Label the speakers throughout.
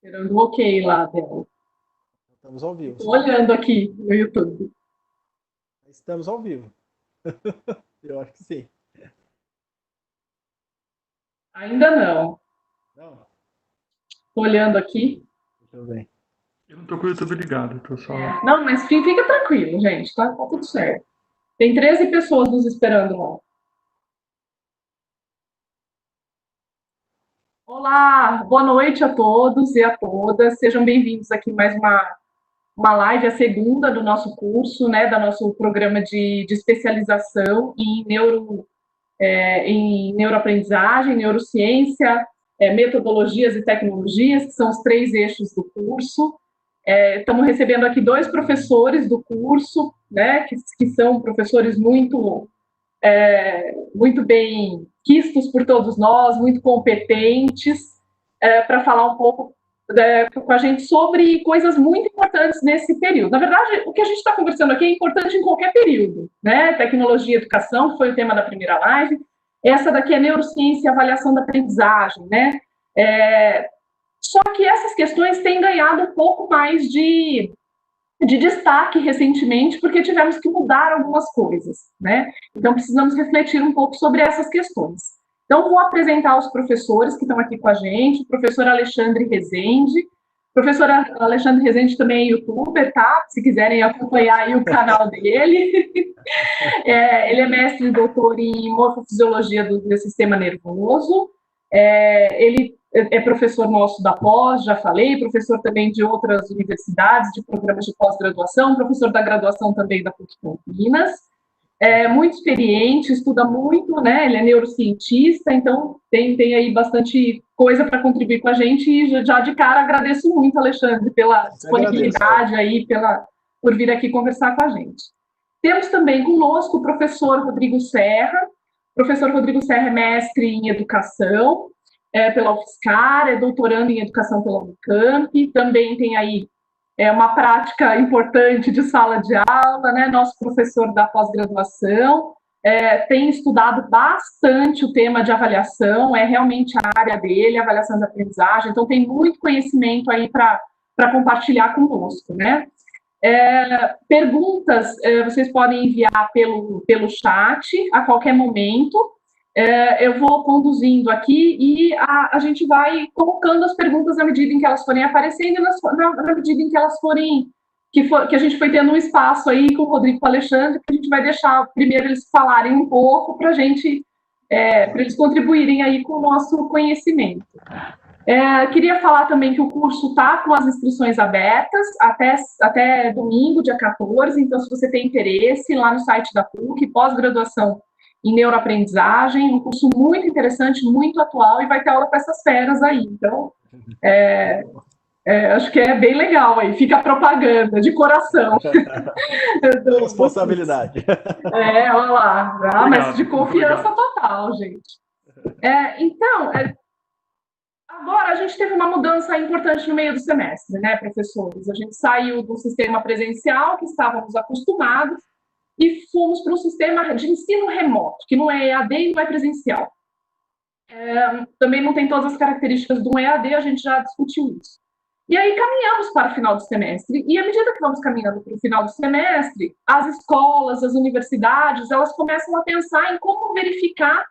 Speaker 1: Esperando o ok lá dela.
Speaker 2: Estamos ao vivo.
Speaker 1: Estou olhando aqui no YouTube.
Speaker 2: Estamos ao vivo. Eu acho que sim.
Speaker 1: Ainda não.
Speaker 2: Não,
Speaker 1: Estou olhando aqui.
Speaker 2: tudo bem.
Speaker 3: Eu não tô com o YouTube ligado, tô só.
Speaker 1: Não, mas fica tranquilo, gente. Tá tudo certo. Tem 13 pessoas nos esperando lá. Olá, boa noite a todos e a todas. Sejam bem-vindos aqui mais uma live, a segunda do nosso curso, né, do nosso programa de especialização em neuroaprendizagem, neurociência, metodologias e tecnologias, que são os três eixos do curso. Estamos recebendo aqui dois professores do curso, né, que são professores muito bem quistos por todos nós, muito competentes, para falar um pouco com a gente sobre coisas muito importantes nesse período. Na verdade, o que a gente está conversando aqui é importante em qualquer período, né? Tecnologia e educação, que foi o tema da primeira live. Essa daqui é neurociência e avaliação da aprendizagem, né? Só que essas questões têm ganhado um pouco mais de destaque recentemente, porque tivemos que mudar algumas coisas, né? Então, precisamos refletir um pouco sobre essas questões. Então, vou apresentar os professores que estão aqui com a gente, o professor Alexandre Rezende. O professor Alexandre Rezende também é youtuber, tá? Se quiserem acompanhar aí o canal dele. Ele é mestre e doutor em morfofisiologia do sistema nervoso. Ele é professor nosso da pós, já falei, professor também de outras universidades, de programas de pós-graduação, professor da graduação também da PUC Campinas. Muito experiente, estuda muito, né? Ele é neurocientista, então tem aí bastante coisa para contribuir com a gente e já de cara agradeço muito, Alexandre, pela disponibilidade aí, por vir aqui conversar com a gente. Temos também conosco o professor Rodrigo Serra. O professor Rodrigo Serra é mestre em educação pela UFSCar, é doutorando em educação pela Unicamp, também tem aí uma prática importante de sala de aula, né? Nosso professor da pós-graduação, tem estudado bastante o tema de avaliação, é realmente a área dele, avaliação da aprendizagem, então tem muito conhecimento aí para compartilhar conosco, né? Perguntas vocês podem enviar pelo chat a qualquer momento. Eu vou conduzindo aqui e a gente vai colocando as perguntas na medida em que elas forem aparecendo e na medida em que elas forem que a gente foi tendo um espaço aí com o Rodrigo e com o Alexandre, que a gente vai deixar primeiro eles falarem um pouco para para eles contribuírem aí com o nosso conhecimento. Queria falar também que o curso está com as inscrições abertas até domingo, dia 14, então se você tem interesse, lá no site da PUC, pós-graduação em neuroaprendizagem, um curso muito interessante, muito atual, e vai ter aula com essas feras aí, então acho que é bem legal aí, fica a propaganda de coração.
Speaker 2: Responsabilidade.
Speaker 1: Olha lá, mas de confiança
Speaker 3: obrigado.
Speaker 1: total, gente. Então, agora a gente teve uma mudança importante no meio do semestre, né, professores? A gente saiu do sistema presencial, que estávamos acostumados, e fomos para um sistema de ensino remoto, que não é EAD e não é presencial. Também não tem todas as características do EAD, a gente já discutiu isso. E aí caminhamos para o final do semestre, e à medida que vamos caminhando para o final do semestre, as escolas, as universidades, elas começam a pensar em como verificar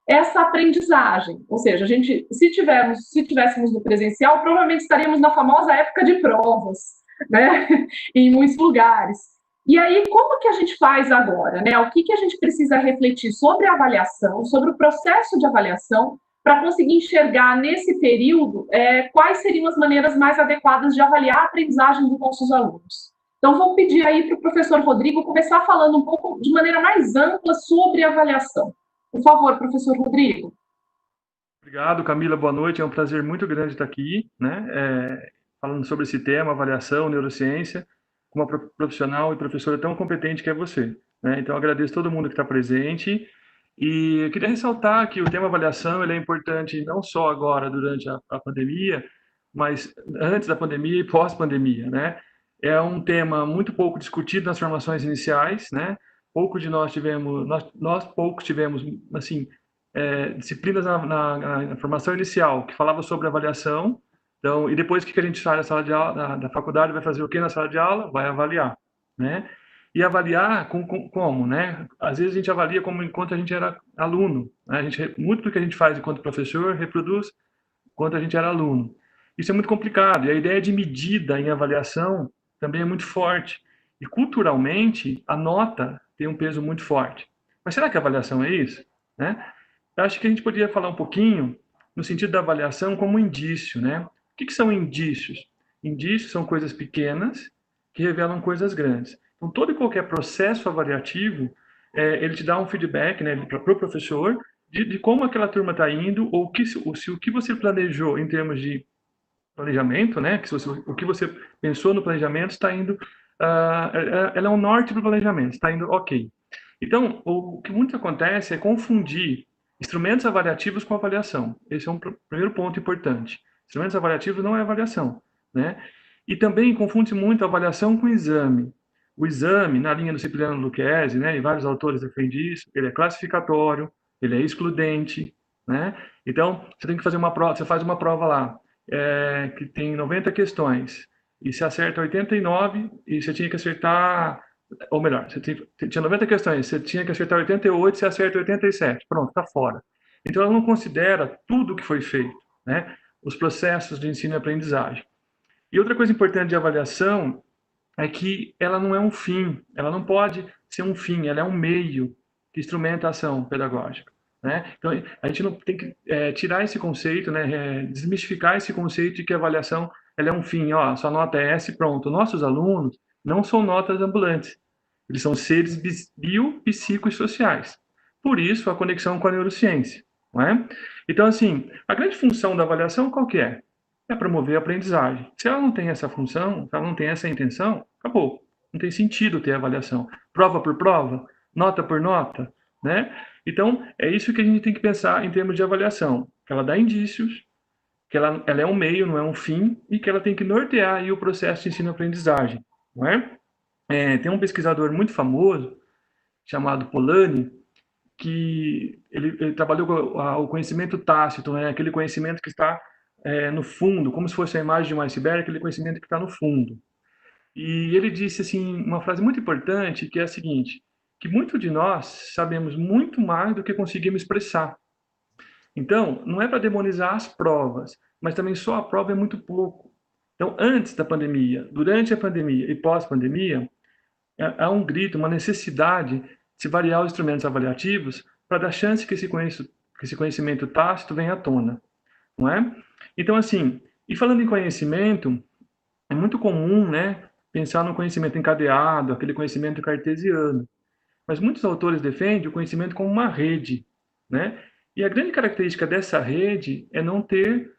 Speaker 1: essa aprendizagem. Ou seja, a gente, se tivéssemos no presencial, provavelmente estaríamos na famosa época de provas, né? Em muitos lugares. E aí, como que a gente faz agora, né? O que a gente precisa refletir sobre a avaliação, sobre o processo de avaliação, para conseguir enxergar nesse período quais seriam as maneiras mais adequadas de avaliar a aprendizagem dos nossos alunos. Então, vou pedir aí para o professor Rodrigo começar falando um pouco de maneira mais ampla sobre a avaliação. Por favor, professor Rodrigo.
Speaker 3: Obrigado, Camila. Boa noite. É um prazer muito grande estar aqui, né? Falando sobre esse tema, avaliação, neurociência, com uma profissional e professora tão competente que é você, né? Então, agradeço todo mundo que está presente. E eu queria ressaltar que o tema avaliação ele é importante não só agora, durante a pandemia, mas antes da pandemia e pós-pandemia, né? É um tema muito pouco discutido nas formações iniciais, né? Pouco de nós tivemos, nós poucos tivemos, assim, disciplinas na formação inicial que falava sobre avaliação. Então, e depois que a gente sai da sala de aula, da faculdade, vai fazer o que na sala de aula? Vai avaliar, né? E avaliar como, né? Às vezes a gente avalia como enquanto a gente era aluno, né? Muito do que a gente faz enquanto professor reproduz quando a gente era aluno. Isso é muito complicado, e a ideia de medida em avaliação também é muito forte. E culturalmente, a nota tem um peso muito forte. Mas será que a avaliação é isso? Né? Eu acho que a gente poderia falar um pouquinho no sentido da avaliação como indício, né? O que são indícios? Indícios são coisas pequenas que revelam coisas grandes. Então, todo e qualquer processo avaliativo, ele te dá um feedback, né, para o professor de como aquela turma está indo, ou se o que você planejou em termos de planejamento, né, o que você pensou no planejamento está indo, ela é um norte do planejamento, está indo ok. Então, o que muito acontece é confundir instrumentos avaliativos com avaliação. Esse é um primeiro ponto importante. Instrumentos avaliativos não é avaliação, né? E também confunde muito avaliação com exame. O exame, na linha do Cipriano Lucchesi, né, e vários autores defendem isso, ele é classificatório, ele é excludente, né? Então, você tem que fazer uma prova, você faz uma prova lá, que tem 90 questões, e se acerta 89, e você tinha que acertar, ou melhor, você tinha 90 questões, você tinha que acertar 88, você acerta 87, pronto, está fora. Então, ela não considera tudo o que foi feito, né? Os processos de ensino e aprendizagem. E outra coisa importante de avaliação é que ela não é um fim, ela não pode ser um fim, ela é um meio que instrumenta a ação pedagógica. Né? Então, a gente não tem que tirar esse conceito, né, desmistificar esse conceito de que a avaliação ela é um fim, ó, sua nota é S, pronto. Nossos alunos não são notas ambulantes, eles são seres bio, psico e sociais. Por isso, a conexão com a neurociência. Não é? Então, assim, a grande função da avaliação qual que é? É promover a aprendizagem. Se ela não tem essa função, se ela não tem essa intenção, acabou. Não tem sentido ter avaliação. Prova por prova, nota por nota, né? Então, é isso que a gente tem que pensar em termos de avaliação. Que ela dá indícios, que ela é um meio, não é um fim, e que ela tem que nortear aí o processo de ensino-aprendizagem, não é? Tem um pesquisador muito famoso, chamado Polanyi, que ele trabalhou com o conhecimento tácito, né? Aquele conhecimento que está no fundo, como se fosse a imagem de um iceberg, aquele conhecimento que está no fundo. E ele disse assim uma frase muito importante, que é a seguinte, que muito de nós sabemos muito mais do que conseguimos expressar. Então, não é para demonizar as provas, mas também só a prova é muito pouco. Então, antes da pandemia, durante a pandemia e pós-pandemia, há um grito, uma necessidade de se variar os instrumentos avaliativos para dar chance que esse conhecimento tácito venha à tona, não é? Então, assim, e falando em conhecimento, é muito comum, né, pensar no conhecimento encadeado, aquele conhecimento cartesiano. Mas muitos autores defendem o conhecimento como uma rede, né? E a grande característica dessa rede é não ter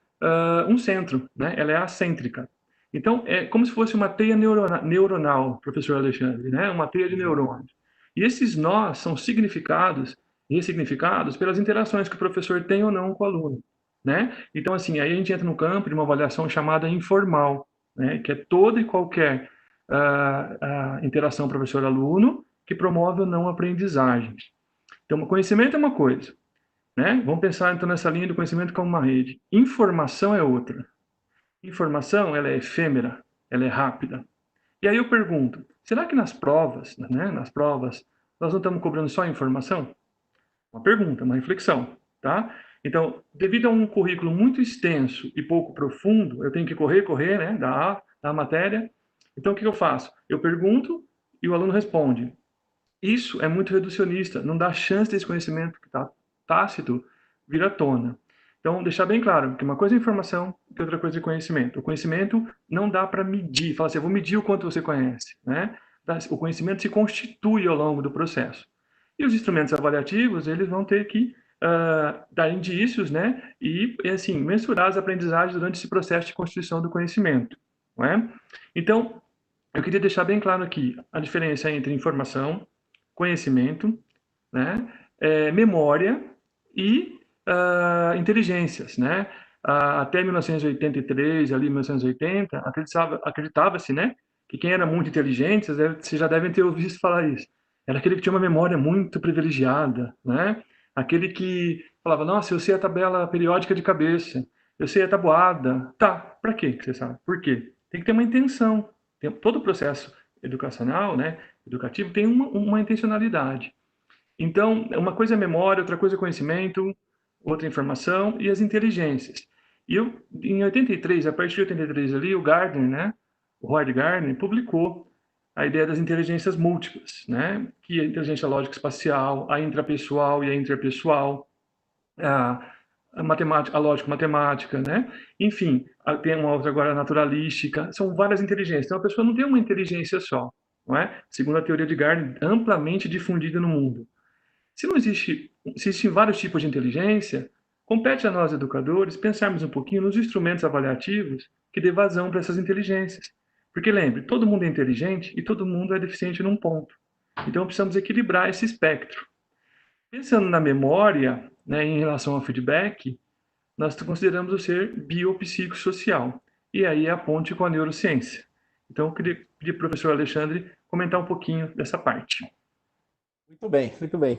Speaker 3: um centro, né? Ela é assêntrica. Então, é como se fosse uma teia neuronal, professor Alexandre, né? Uma teia de neurônios. E esses nós são significados e ressignificados pelas interações que o professor tem ou não com o aluno, né? Então, assim, aí a gente entra no campo de uma avaliação chamada informal, né? Que é toda e qualquer interação professor-aluno que promove ou não aprendizagem. Então, conhecimento é uma coisa, né? Vamos pensar então nessa linha do conhecimento como uma rede. Informação é outra. Informação, ela é efêmera, ela é rápida. E aí eu pergunto, será que nas provas, né, nós não estamos cobrando só informação? Uma pergunta, uma reflexão, tá? Então, devido a um currículo muito extenso e pouco profundo, eu tenho que correr, né, da matéria. Então, o que eu faço? Eu pergunto e o aluno responde. Isso é muito reducionista, não dá chance desse conhecimento que está tácito vir à tona. Então, deixar bem claro que uma coisa é informação e outra coisa é conhecimento. O conhecimento não dá para medir, falar assim, eu vou medir o quanto você conhece, né? O conhecimento se constitui ao longo do processo. E os instrumentos avaliativos, eles vão ter que dar indícios, né? E, assim, mensurar as aprendizagens durante esse processo de constituição do conhecimento, não é? Então, eu queria deixar bem claro aqui a diferença entre informação, conhecimento, né, memória e inteligências, né? Até 1983, ali 1980, acreditava-se, né, que quem era muito inteligente, vocês já devem ter ouvido falar isso, era aquele que tinha uma memória muito privilegiada, né? Aquele que falava, nossa, eu sei a tabela periódica de cabeça, Eu sei a tabuada. Tá, para quê que você sabe? Por quê? Tem que ter uma intenção. Todo o processo educacional, né, educativo, tem uma intencionalidade. Então, uma coisa é memória, outra coisa é conhecimento, outra informação e as inteligências. E eu, em 83, a partir de 83 ali, o Gardner, né, o Howard Gardner, publicou a ideia das inteligências múltiplas, né, que é a inteligência lógica espacial, a intrapessoal e a interpessoal, a matemática, a lógica matemática, né? Enfim, tem uma outra agora naturalística, são várias inteligências. Então a pessoa não tem uma inteligência só, não é? Segundo a teoria de Gardner, amplamente difundida no mundo. Se não existe, se existem vários tipos de inteligência, compete a nós educadores pensarmos um pouquinho nos instrumentos avaliativos que dê vazão para essas inteligências. Porque lembre, todo mundo é inteligente e todo mundo é deficiente num ponto. Então precisamos equilibrar esse espectro. Pensando na memória, né, em relação ao feedback, nós consideramos o ser biopsicossocial. E aí é a ponte com a neurociência. Então, eu queria pedir para o professor Alexandre comentar um pouquinho dessa parte.
Speaker 2: Muito bem, muito bem.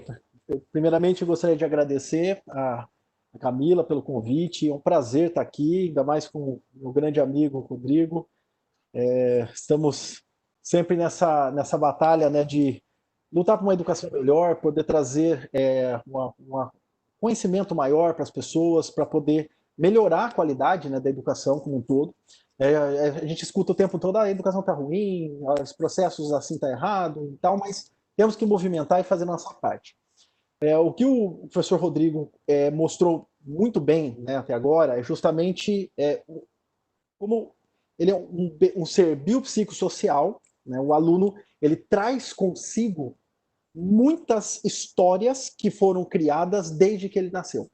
Speaker 2: Primeiramente, eu gostaria de agradecer a Camila pelo convite. É um prazer estar aqui, ainda mais com o meu grande amigo Rodrigo. Estamos sempre nessa batalha, né, de lutar por uma educação melhor, poder trazer um conhecimento maior para as pessoas, para poder melhorar a qualidade, né, da educação como um todo. A gente escuta o tempo todo, a educação está ruim, os processos assim estão errados e tal, mas temos que movimentar e fazer nossa parte. O que o professor Rodrigo mostrou muito bem, né, até agora é justamente como ele é um ser biopsicossocial, né, o aluno ele traz consigo muitas histórias que foram criadas desde que ele nasceu.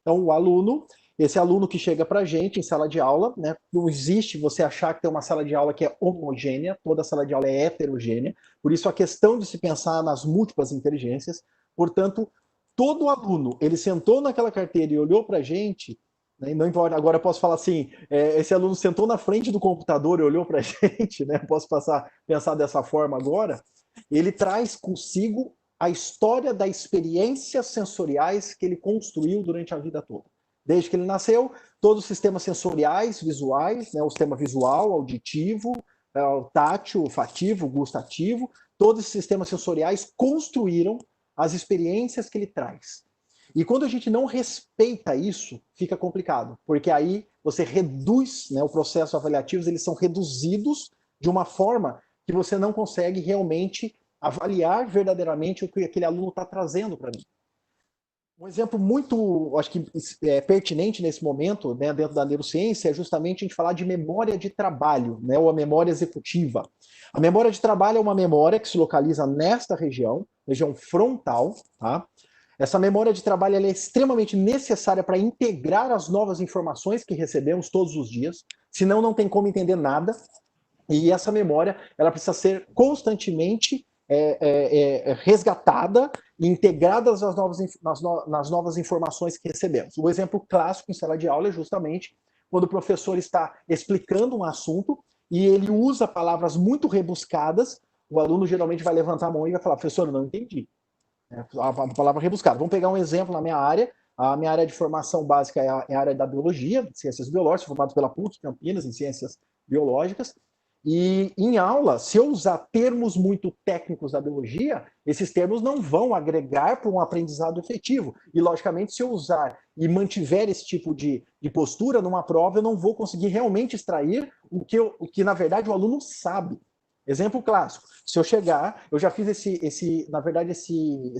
Speaker 2: Então, o aluno, esse aluno que chega para a gente em sala de aula, né, não existe você achar que tem uma sala de aula que é homogênea, toda sala de aula é heterogênea, por isso a questão de se pensar nas múltiplas inteligências, portanto, todo aluno, ele sentou naquela carteira e olhou para a gente, né, não importa, agora eu posso falar assim, esse aluno sentou na frente do computador e olhou para a gente, né, posso pensar dessa forma agora, ele traz consigo a história das experiências sensoriais que ele construiu durante a vida toda. Desde que ele nasceu, todos os sistemas sensoriais, visuais, né, o sistema visual, auditivo, o tátil, olfativo, gustativo, todos esses sistemas sensoriais construíram as experiências que ele traz. E quando a gente não respeita isso, fica complicado, porque aí você reduz, né, o processo avaliativo, eles são reduzidos de uma forma que você não consegue realmente avaliar verdadeiramente o que aquele aluno está trazendo para mim. Um exemplo muito, acho que pertinente nesse momento, né, dentro da neurociência, é justamente a gente falar de memória de trabalho, né, ou a memória executiva. A memória de trabalho é uma memória que se localiza nesta região frontal, tá? Essa memória de trabalho é extremamente necessária para integrar as novas informações que recebemos todos os dias, senão não tem como entender nada. E essa memória ela precisa ser constantemente resgatada e integrada nas novas informações que recebemos. O exemplo clássico em sala de aula é justamente quando o professor está explicando um assunto e ele usa palavras muito rebuscadas, o aluno geralmente vai levantar a mão e vai falar, professor, eu não entendi. A palavra rebuscada. Vamos pegar um exemplo na minha área. A minha área de formação básica é a área da biologia, ciências biológicas, formado pela PUC Campinas em ciências biológicas. E em aula, se eu usar termos muito técnicos da biologia, esses termos não vão agregar para um aprendizado efetivo. E, logicamente, se eu usar e mantiver esse tipo de postura numa prova, eu não vou conseguir realmente extrair o que na verdade, o aluno sabe. Exemplo clássico. Se eu chegar, eu já fiz esse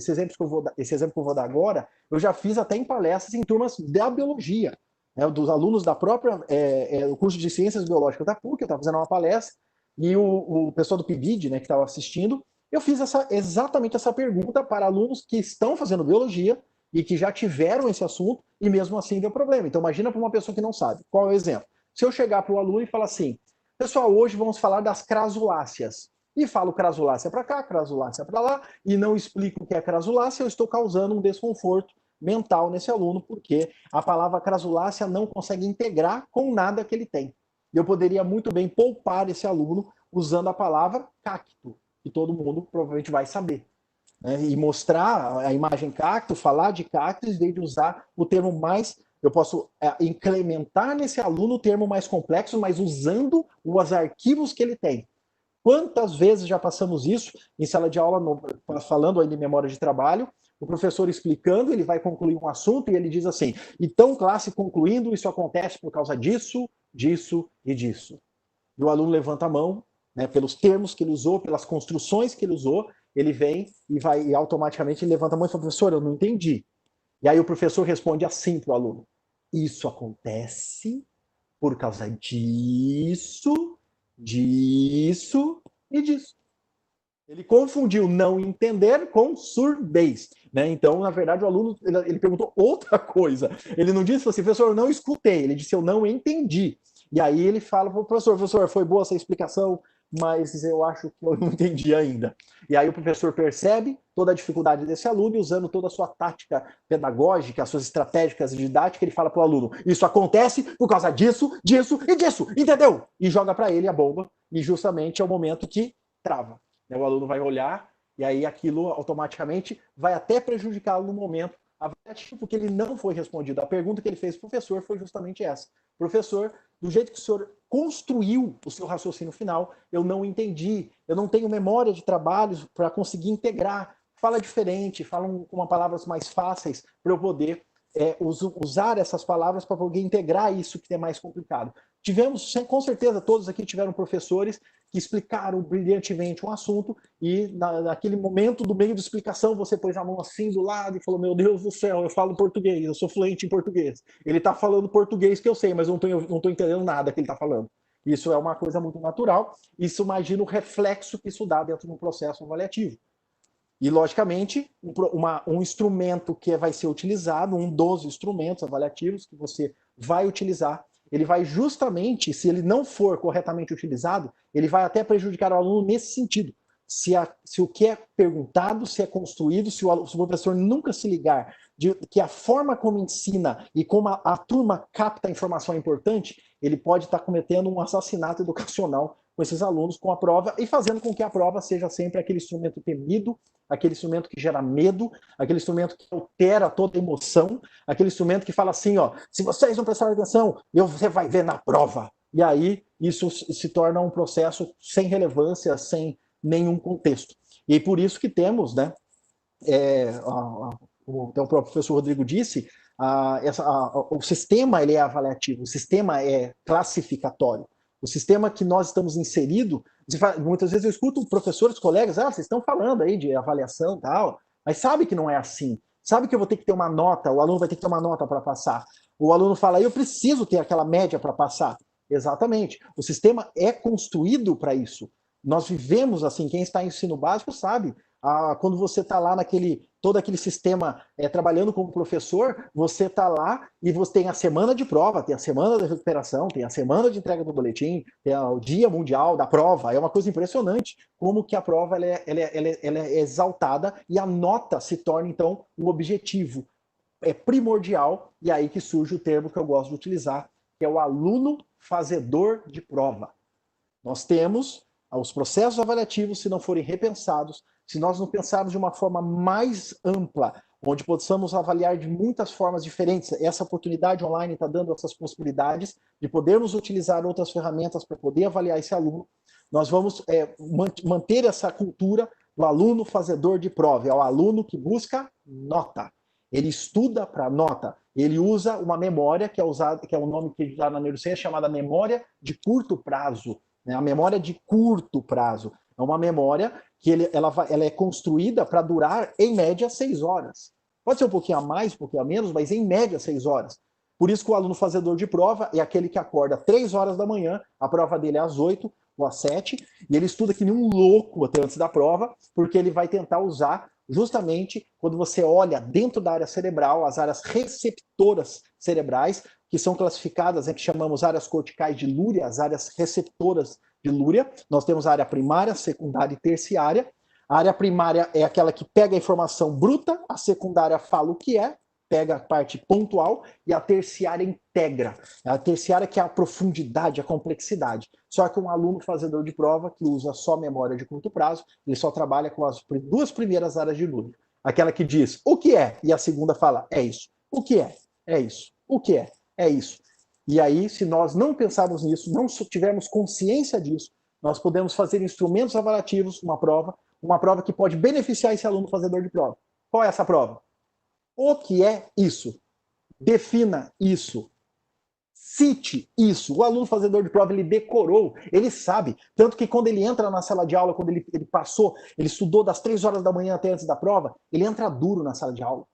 Speaker 2: exemplo que eu vou dar agora, eu já fiz até em palestras em turmas da biologia. Né, dos alunos da própria o curso de Ciências Biológicas da PUC, eu estava fazendo uma palestra, e o pessoal do PIBID, né, que estava assistindo, eu fiz exatamente essa pergunta para alunos que estão fazendo biologia e que já tiveram esse assunto, e mesmo assim deu problema. Então imagina para uma pessoa que não sabe. Qual é o exemplo? Se eu chegar para o aluno e falar assim, pessoal, hoje vamos falar das crasuláceas, e falo crasulácea para cá, crasulácea para lá, e não explico o que é crasulácea, eu estou causando um desconforto mental nesse aluno, porque a palavra crasulácea não consegue integrar com nada que ele tem. Eu poderia muito bem poupar esse aluno usando a palavra cacto, que todo mundo provavelmente vai saber. Né? E mostrar a imagem cacto, falar de cactos, em vez de usar o termo mais eu posso incrementar nesse aluno o termo mais complexo, mas usando os arquivos que ele tem. Quantas vezes já passamos isso em sala de aula, falando aí de memória de trabalho, o professor explicando, ele vai concluir um assunto e ele diz assim, então, classe, concluindo, isso acontece por causa disso, disso e disso. E o aluno levanta a mão, né, pelos termos que ele usou, pelas construções que ele usou, ele vem e automaticamente ele levanta a mão e fala, professor, eu não entendi. E aí o professor responde assim para o aluno, isso acontece por causa disso, disso e disso. Ele confundiu não entender com surdez. Né? Então, na verdade, o aluno ele perguntou outra coisa. Ele não disse assim, professor, eu não escutei. Ele disse, eu não entendi. E aí ele fala para o professor, foi boa essa explicação, mas eu acho que eu não entendi ainda. E aí o professor percebe toda a dificuldade desse aluno e usando toda a sua tática pedagógica, as suas estratégias didáticas, ele fala para o aluno, isso acontece por causa disso, disso e disso, entendeu? E joga para ele a bomba e justamente é o momento que trava. O aluno vai olhar e aí aquilo automaticamente vai até prejudicá-lo no momento avaliativo, porque ele não foi respondido. A pergunta que ele fez para o professor foi justamente essa. Professor, do jeito que o senhor construiu o seu raciocínio final, eu não entendi, eu não tenho memória de trabalhos para conseguir integrar. Fala diferente, fala com palavras mais fáceis para eu poder usar essas palavras para poder integrar isso que é mais complicado. Tivemos, com certeza, todos aqui tiveram professores que explicaram brilhantemente um assunto e naquele momento do meio de explicação você pôs a mão assim do lado e falou, meu Deus do céu, eu falo português, eu sou fluente em português. Ele está falando português que eu sei, mas eu não estou entendendo nada que ele está falando. Isso é uma coisa muito natural. Isso imagina o reflexo que isso dá dentro de um processo avaliativo. E, logicamente, um instrumento que vai ser utilizado, um dos instrumentos avaliativos que você vai utilizar, ele vai justamente, se ele não for corretamente utilizado, ele vai até prejudicar o aluno nesse sentido. Se o que é perguntado, se é construído, se o professor nunca se ligar de que a forma como ensina e como a turma capta a informação é importante, ele pode estar cometendo um assassinato educacional com esses alunos, com a prova, e fazendo com que a prova seja sempre aquele instrumento temido, aquele instrumento que gera medo, aquele instrumento que altera toda a emoção, aquele instrumento que fala assim, ó, se vocês não prestarem atenção, você vai ver na prova. E aí isso se torna um processo sem relevância, sem nenhum contexto. E por isso que temos, né, como o próprio professor Rodrigo disse, o sistema ele é avaliativo, o sistema é classificatório. O sistema que nós estamos inseridos, muitas vezes eu escuto professores, colegas, vocês estão falando aí de avaliação e tal, mas sabe que não é assim. Sabe que eu vou ter que ter uma nota, o aluno vai ter que ter uma nota para passar. O aluno fala, eu preciso ter aquela média para passar. Exatamente. O sistema é construído para isso. Nós vivemos assim, quem está em ensino básico sabe. Quando você está lá todo aquele sistema trabalhando como professor, você está lá e você tem a semana de prova, tem a semana da recuperação, tem a semana de entrega do boletim, tem o dia mundial da prova. É uma coisa impressionante como que a prova ela é exaltada e a nota se torna, então, um objetivo primordial, e aí que surge o termo que eu gosto de utilizar, que é o aluno fazedor de prova. Nós temos os processos avaliativos, se não forem repensados, se nós não pensarmos de uma forma mais ampla, onde possamos avaliar de muitas formas diferentes, essa oportunidade online está dando essas possibilidades de podermos utilizar outras ferramentas para poder avaliar esse aluno, nós vamos manter essa cultura do aluno fazedor de prova, é o aluno que busca nota. Ele estuda para nota, ele usa uma memória que é um nome que dá na neurociência chamada memória de curto prazo. A memória de curto prazo é uma memória que ela é construída para durar, em média, 6 horas. Pode ser um pouquinho a mais, um pouquinho a menos, mas em média 6 horas. Por isso que o aluno fazedor de prova é aquele que acorda 3 horas da manhã, a prova dele é às 8 ou às 7, e ele estuda que nem um louco até antes da prova, porque ele vai tentar usar justamente quando você olha dentro da área cerebral, as áreas receptoras cerebrais, que são classificadas, que chamamos áreas corticais de Luria, as áreas receptoras de Luria. Nós temos a área primária, secundária e terciária. A área primária é aquela que pega a informação bruta, a secundária fala o que é, pega a parte pontual, e a terciária integra. A terciária que é a profundidade, a complexidade. Só que um aluno fazedor de prova, que usa só memória de curto prazo, ele só trabalha com as 2 primeiras áreas de Luria. Aquela que diz o que é, e a segunda fala é isso. O que é? É isso. O que é? É isso. E aí, se nós não pensarmos nisso, não tivermos consciência disso, nós podemos fazer instrumentos avaliativos, uma prova que pode beneficiar esse aluno fazedor de prova. Qual é essa prova? O que é isso? Defina isso. Cite isso. O aluno fazedor de prova, ele decorou, ele sabe. Tanto que quando ele entra na sala de aula, quando ele passou, ele estudou das 3 horas da manhã até antes da prova, ele entra duro na sala de aula.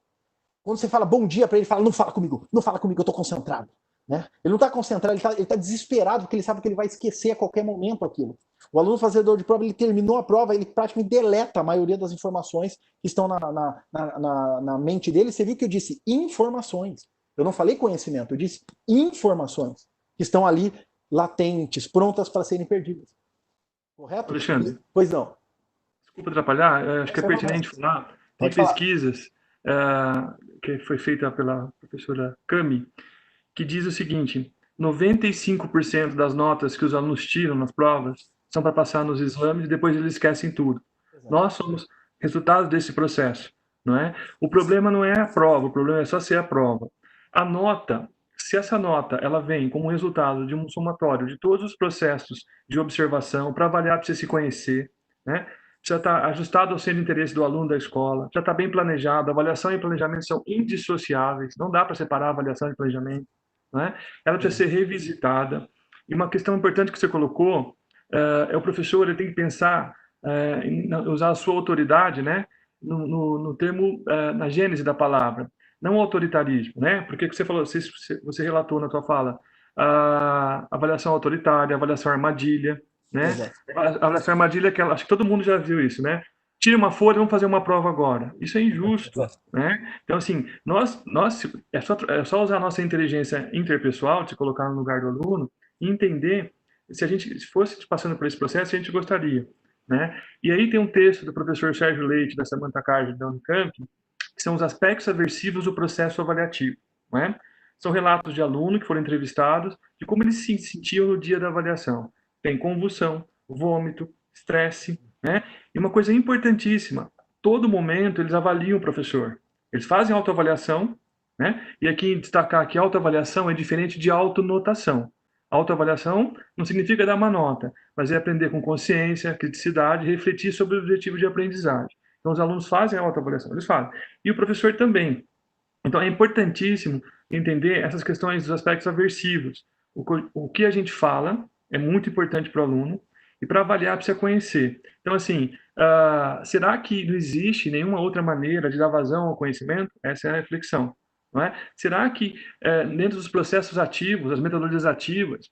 Speaker 2: Quando você fala bom dia para ele, ele fala, não fala comigo, eu estou concentrado. Né? Ele não está concentrado, ele tá desesperado, porque ele sabe que ele vai esquecer a qualquer momento aquilo. O aluno fazedor de prova, ele terminou a prova, ele praticamente deleta a maioria das informações que estão na mente dele. Você viu que eu disse informações. Eu não falei conhecimento, eu disse informações que estão ali latentes, prontas para serem perdidas. Correto?
Speaker 3: Alexandre,
Speaker 2: pois não.
Speaker 3: Desculpa atrapalhar, acho que é pertinente falar. Tem pesquisas que foi feita pela professora Cami, que diz o seguinte: 95% das notas que os alunos tiram nas provas são para passar nos exames e depois eles esquecem tudo. Exato. Nós somos resultados desse processo, não é? O problema não é a prova, o problema é só ser a prova. A nota, se essa nota ela vem como resultado de um somatório de todos os processos de observação para avaliar, para você se conhecer, né? Precisa estar ajustado ao centro de interesse do aluno da escola, precisa estar bem planejado. Avaliação e planejamento são indissociáveis, não dá para separar avaliação e planejamento. Né? Ela precisa ser revisitada. E uma questão importante que você colocou é o professor ele tem que pensar em usar a sua autoridade, né? No termo, na gênese da palavra, não autoritarismo, né? Porque você falou, você relatou na tua fala a avaliação autoritária, a avaliação armadilha, né? Exato. A avaliação armadilha, que acho que todo mundo já viu isso, né? Tire uma folha, vamos fazer uma prova agora. Isso é injusto, né? Então, assim, nós é só usar a nossa inteligência interpessoal, de colocar no lugar do aluno, e entender se a gente fosse passando por esse processo, a gente gostaria, né? E aí tem um texto do professor Sérgio Leite, da Samantha Card, da Unicamp, que são os aspectos aversivos do processo avaliativo, né? São relatos de alunos que foram entrevistados de como eles se sentiam no dia da avaliação. Tem convulsão, vômito, estresse, né? E uma coisa importantíssima, todo momento eles avaliam o professor. Eles fazem autoavaliação, né? E aqui destacar que autoavaliação é diferente de autonotação. Autoavaliação não significa dar uma nota, mas é aprender com consciência, criticidade, refletir sobre o objetivo de aprendizagem. Então, os alunos fazem a autoavaliação, eles fazem. E o professor também. Então, é importantíssimo entender essas questões dos aspectos aversivos. O que a gente fala é muito importante para o aluno, e para avaliar precisa conhecer. Então, assim, será que não existe nenhuma outra maneira de dar vazão ao conhecimento? Essa é a reflexão. Não é? Será que, dentro dos processos ativos, as metodologias ativas,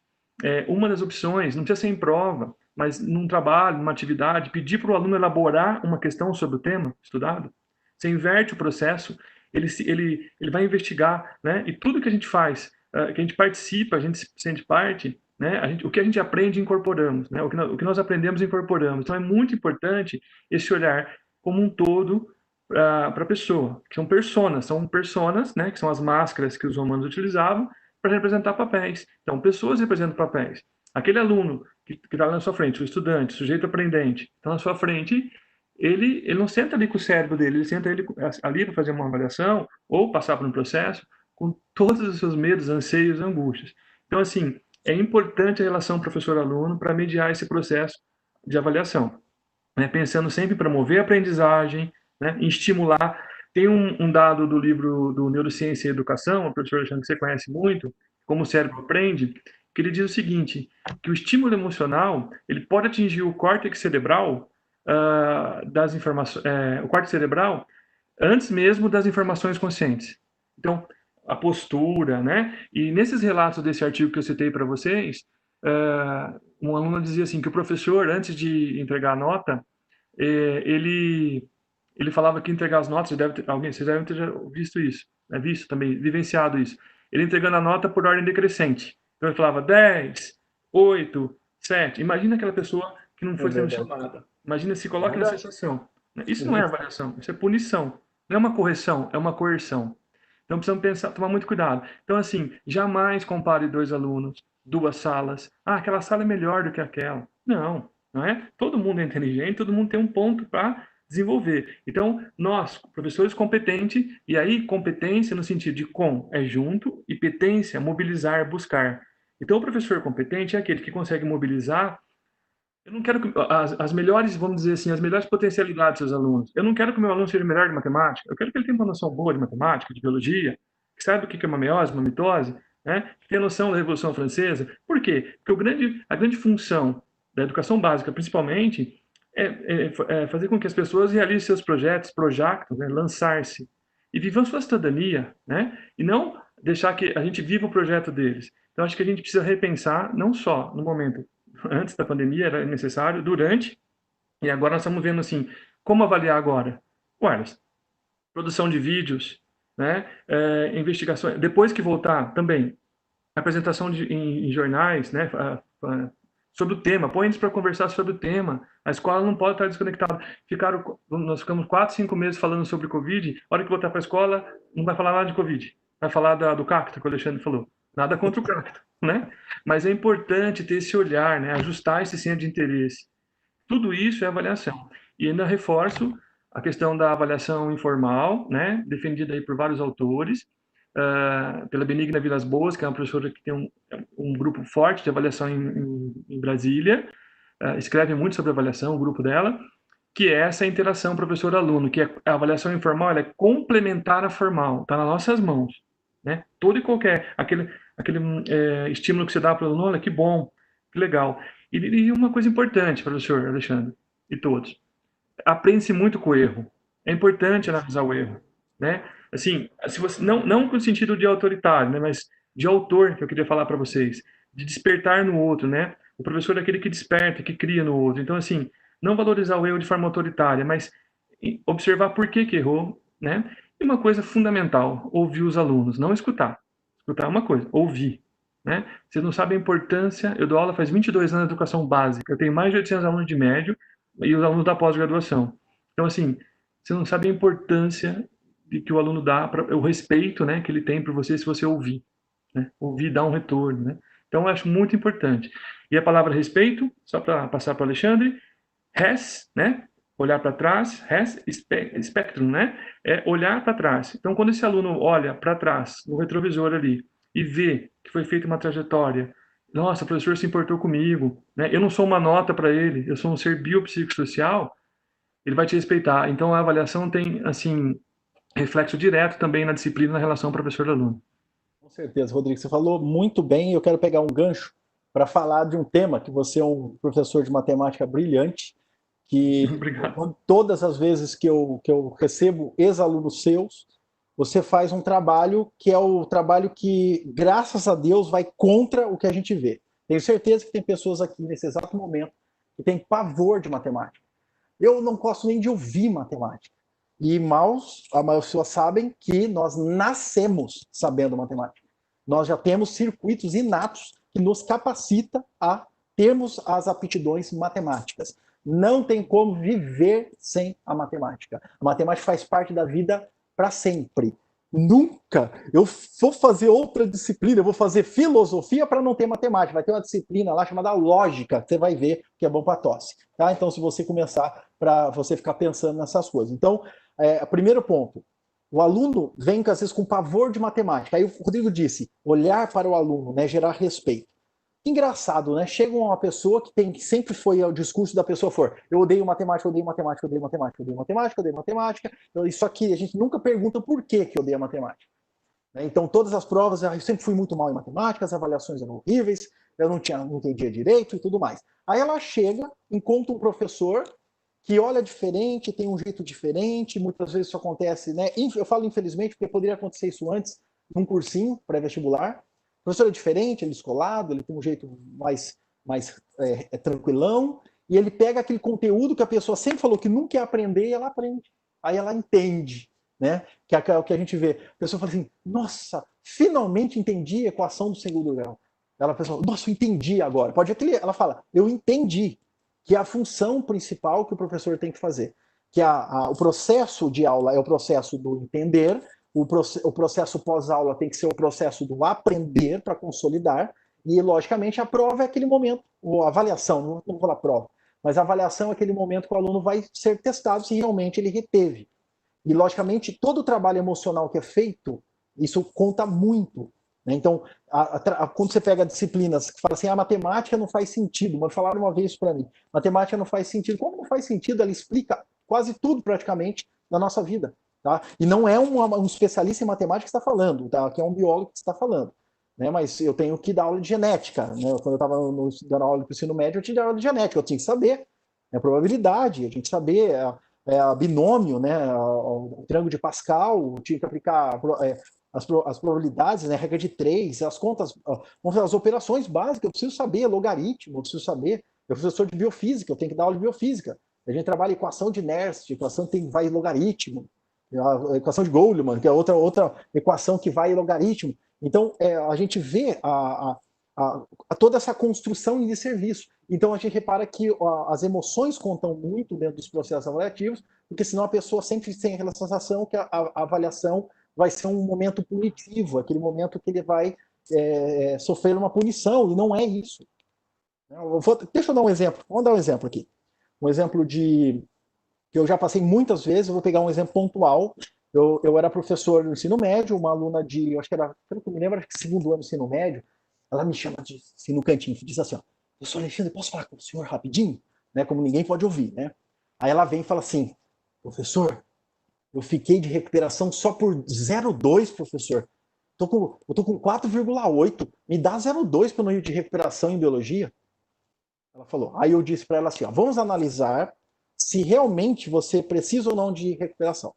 Speaker 3: uma das opções, não precisa ser em prova, mas num trabalho, numa atividade, pedir para o aluno elaborar uma questão sobre o tema estudado? Você inverte o processo, ele vai investigar, né? E tudo que a gente faz, que a gente participa, a gente se sente parte, né? O que a gente aprende, incorporamos, né? O que nós aprendemos, incorporamos. Então, é muito importante esse olhar como um todo para a pessoa, que são personas, né? Que são as máscaras que os romanos utilizavam para representar papéis. Então, pessoas representam papéis. Aquele aluno que está na sua frente, o estudante, o sujeito aprendente, está na sua frente, ele não senta ali com o cérebro dele, ele senta ali para fazer uma avaliação ou passar por um processo com todos os seus medos, anseios, angústias. Então, assim, é importante a relação professor-aluno para mediar esse processo de avaliação, né? Pensando sempre em promover a aprendizagem, né? Em estimular. Tem um dado do livro do Neurociência e Educação, o professor Alexandre, que você conhece muito, Como o Cérebro Aprende, que ele diz o seguinte, que o estímulo emocional ele pode atingir o córtex cerebral das informações, o córtex cerebral antes mesmo das informações conscientes. Então, a postura, né? E nesses relatos desse artigo que eu citei para vocês, um aluno dizia assim que o professor, antes de entregar a nota, ele falava que entregar as notas, vocês devem ter já visto isso, né? Visto também, vivenciado isso. Ele entregando a nota por ordem decrescente. Então ele falava 10, 8, 7. Imagina aquela pessoa que não foi sendo chamada. Imagina, se coloca na sensação. Isso não é avaliação, isso é punição. Não é uma correção, é uma coerção. Então precisamos pensar, tomar muito cuidado. Então, assim, jamais compare 2 alunos, 2 salas. Aquela sala é melhor do que aquela. Não, não é? Todo mundo é inteligente, todo mundo tem um ponto para desenvolver. Então, nós, professores competentes, e aí competência no sentido de é junto, e petência, mobilizar, buscar. Então, o professor competente é aquele que consegue mobilizar. Eu não quero que as melhores, vamos dizer assim, as melhores potencialidades dos seus alunos. Eu não quero que o meu aluno seja melhor de matemática. Eu quero que ele tenha uma noção boa de matemática, de biologia, que saiba o que é uma meiose, uma mitose, né? Que tenha noção da Revolução Francesa. Por quê? Porque a grande função da educação básica, principalmente, é fazer com que as pessoas realizem seus projetos, né? Lançar-se e vivam sua cidadania, né? E não deixar que a gente viva o projeto deles. Então, acho que a gente precisa repensar, não só no momento antes da pandemia era necessário, durante, e agora nós estamos vendo assim, como avaliar agora? Wireless, produção de vídeos, né? Investigações, depois que voltar também, apresentação em jornais, né? Sobre o tema, põe eles para conversar sobre o tema. A escola não pode estar desconectada. Nós ficamos 4, 5 meses falando sobre Covid. A hora que voltar para a escola, não vai falar nada de Covid. Vai falar do cacto que o Alexandre falou. Nada contra o cacto, né? Mas é importante ter esse olhar, né? Ajustar esse centro de interesse. Tudo isso é avaliação. E ainda reforço a questão da avaliação informal, né? Defendida aí por vários autores, pela Benigna Vilas Boas, que é uma professora que tem um grupo forte de avaliação em Brasília, escreve muito sobre avaliação, o grupo dela, que é essa interação professor-aluno, que a avaliação informal ela é complementar à formal, está nas nossas mãos. Né? Todo e qualquer, aquele estímulo que você dá para o aluno, olha, que bom, que legal. E uma coisa importante, professor Alexandre, e todos, aprende-se muito com o erro. É importante analisar o erro, né? Assim, se você não com o sentido de autoritário, né, mas de autor, que eu queria falar para vocês, de despertar no outro, né? O professor é aquele que desperta, que cria no outro. Então, assim, não valorizar o erro de forma autoritária, mas observar por que errou, né? E uma coisa fundamental, ouvir os alunos, não escutar. Escutar é uma coisa, ouvir, né? Vocês não sabem a importância, eu dou aula faz 22 anos de educação básica, eu tenho mais de 800 alunos de médio, e os alunos da pós-graduação. Então, assim, você não sabe a importância de que o aluno dá, o respeito, né, que ele tem por você se você ouvir, né? Ouvir dá um retorno, né? Então, eu acho muito importante. E a palavra respeito, só para passar para o Alexandre, res, né? Olhar para trás, res, spectrum, né? É olhar para trás. Então, quando esse aluno olha para trás, no retrovisor ali, e vê que foi feita uma trajetória, nossa, o professor se importou comigo, né? Eu não sou uma nota para ele, eu sou um ser biopsicossocial, ele vai te respeitar. Então, a avaliação tem, assim, reflexo direto também na disciplina, na relação professor-aluno.
Speaker 2: Com certeza, Rodrigo, você falou muito bem. Eu quero pegar um gancho para falar de um tema que você é um professor de matemática brilhante, que todas as vezes que eu recebo ex-alunos seus, você faz um trabalho que é o trabalho que, graças a Deus, vai contra o que a gente vê. Tenho certeza que tem pessoas aqui nesse exato momento que têm pavor de matemática. Eu não gosto nem de ouvir matemática. E as pessoas sabem que nós nascemos sabendo matemática. Nós já temos circuitos inatos que nos capacita a termos as aptidões matemáticas. Não tem como viver sem a matemática. A matemática faz parte da vida para sempre. Nunca eu vou fazer outra disciplina, eu vou fazer filosofia para não ter matemática. Vai ter uma disciplina lá chamada lógica, você vai ver que é bom para tosse. Tá? Então, se você começar para você ficar pensando nessas coisas. Então, primeiro ponto, o aluno vem, às vezes, com pavor de matemática. Aí o Rodrigo disse, olhar para o aluno, né, gerar respeito. Engraçado, né? Chega uma pessoa que sempre foi o discurso da pessoa eu odeio matemática, eu odeio matemática, eu odeio matemática, eu odeio matemática, eu odeio matemática. Isso aqui, a gente nunca pergunta por que odeia matemática. Então, todas as provas, eu sempre fui muito mal em matemática, as avaliações eram horríveis, eu não entendia direito e tudo mais. Aí ela chega, encontra um professor que olha diferente, tem um jeito diferente, muitas vezes isso acontece, né? Eu falo infelizmente, porque poderia acontecer isso antes, num cursinho pré-vestibular. O professor é diferente, ele é descolado, ele tem um jeito mais tranquilão, e ele pega aquele conteúdo que a pessoa sempre falou que nunca ia aprender, e ela aprende. Aí ela entende, né? Que é o que a gente vê. A pessoa fala assim, nossa, finalmente entendi a equação do segundo grau. Ela pensa, nossa, eu entendi agora. Pode ver que ela fala, eu entendi, que é a função principal que o professor tem que fazer. Que o processo de aula é o processo do entender, o processo pós-aula tem que ser o processo do aprender para consolidar, e, logicamente, a prova é aquele momento, ou a avaliação, não vou falar prova, Mas a avaliação é aquele momento que o aluno vai ser testado se realmente ele reteve. E, logicamente, todo o trabalho emocional que é feito, isso conta muito. Né? Então, quando você pega disciplinas que falam assim, a matemática não faz sentido, mas falaram uma vez para mim, matemática não faz sentido. Como não faz sentido? Ela explica quase tudo, praticamente, da nossa vida. Tá? E não é um especialista em matemática que está falando, tá? Que é um biólogo que está falando. Né? Mas eu tenho que dar aula de genética. Né? Quando eu estava dando aula de ensino médio, eu tinha aula de genética, eu tinha que saber a probabilidade, a gente saber a binômio, né? O triângulo de Pascal, tinha que aplicar as probabilidades, né? Regra de 3, as contas, as operações básicas, eu preciso saber, logaritmo, eu preciso saber. Eu sou professor de biofísica, eu tenho que dar aula de biofísica. A gente trabalha equação de Nernst, equação que vai logaritmo, a equação de Goldman, que é outra equação que vai logaritmo. Então, a gente vê toda essa construção de serviço. Então, a gente repara que as emoções contam muito dentro dos processos avaliativos, porque senão a pessoa sempre tem aquela sensação que a avaliação vai ser um momento punitivo, aquele momento que ele vai sofrer uma punição, e não é isso. Deixa eu dar um exemplo. Vamos dar um exemplo aqui. Um exemplo que eu já passei muitas vezes, eu vou pegar um exemplo pontual. Eu era professor no ensino médio, uma aluna de, acho que era, pelo que eu me lembro, acho que segundo ano do ensino médio, ela me chama assim, no cantinho, diz assim, ó, professor Alexandre, posso falar com o senhor rapidinho? Né, como ninguém pode ouvir, né? Aí ela vem e fala assim, professor, eu fiquei de recuperação só por 0,2, professor. Eu tô com 4,8, me dá 0,2 para eu não ir de recuperação em biologia? Ela falou. Aí eu disse para ela assim, ó, vamos analisar se realmente você precisa ou não de recuperação.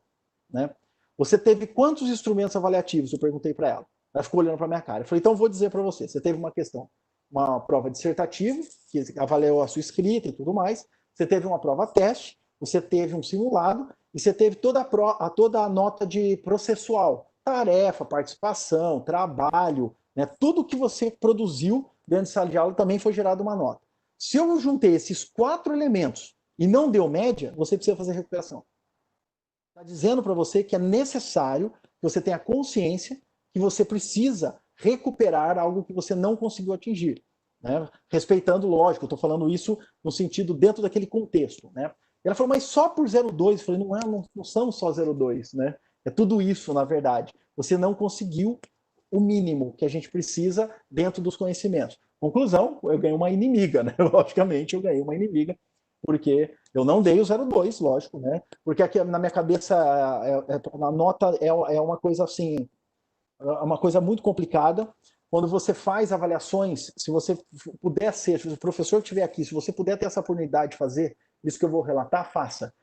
Speaker 2: Né? Você teve quantos instrumentos avaliativos? Eu perguntei para ela. Ela ficou olhando para minha cara. Eu falei, então eu vou dizer para você. Você teve uma questão, uma prova dissertativa, que avaliou a sua escrita e tudo mais. Você teve uma prova teste, você teve um simulado, e você teve toda a nota de processual. Tarefa, participação, trabalho, né? Tudo que você produziu dentro de sala de aula também foi gerado uma nota. Se eu juntei esses 4 elementos e não deu média, você precisa fazer recuperação. Está dizendo para você que é necessário que você tenha consciência que você precisa recuperar algo que você não conseguiu atingir. Né? Respeitando, lógico, eu estou falando isso no sentido dentro daquele contexto. Né? Ela falou, mas só por 0,2? Eu falei, não são só 0,2. Né? É tudo isso, na verdade. Você não conseguiu o mínimo que a gente precisa dentro dos conhecimentos. Conclusão, eu ganhei uma inimiga, né? Logicamente, eu ganhei uma inimiga, porque eu não dei o 0,2, lógico, né? Porque aqui na minha cabeça a nota é uma coisa assim, uma coisa muito complicada. Quando você faz avaliações, se você puder ser, se o professor estiver aqui, se você puder ter essa oportunidade de fazer isso que eu vou relatar, faça.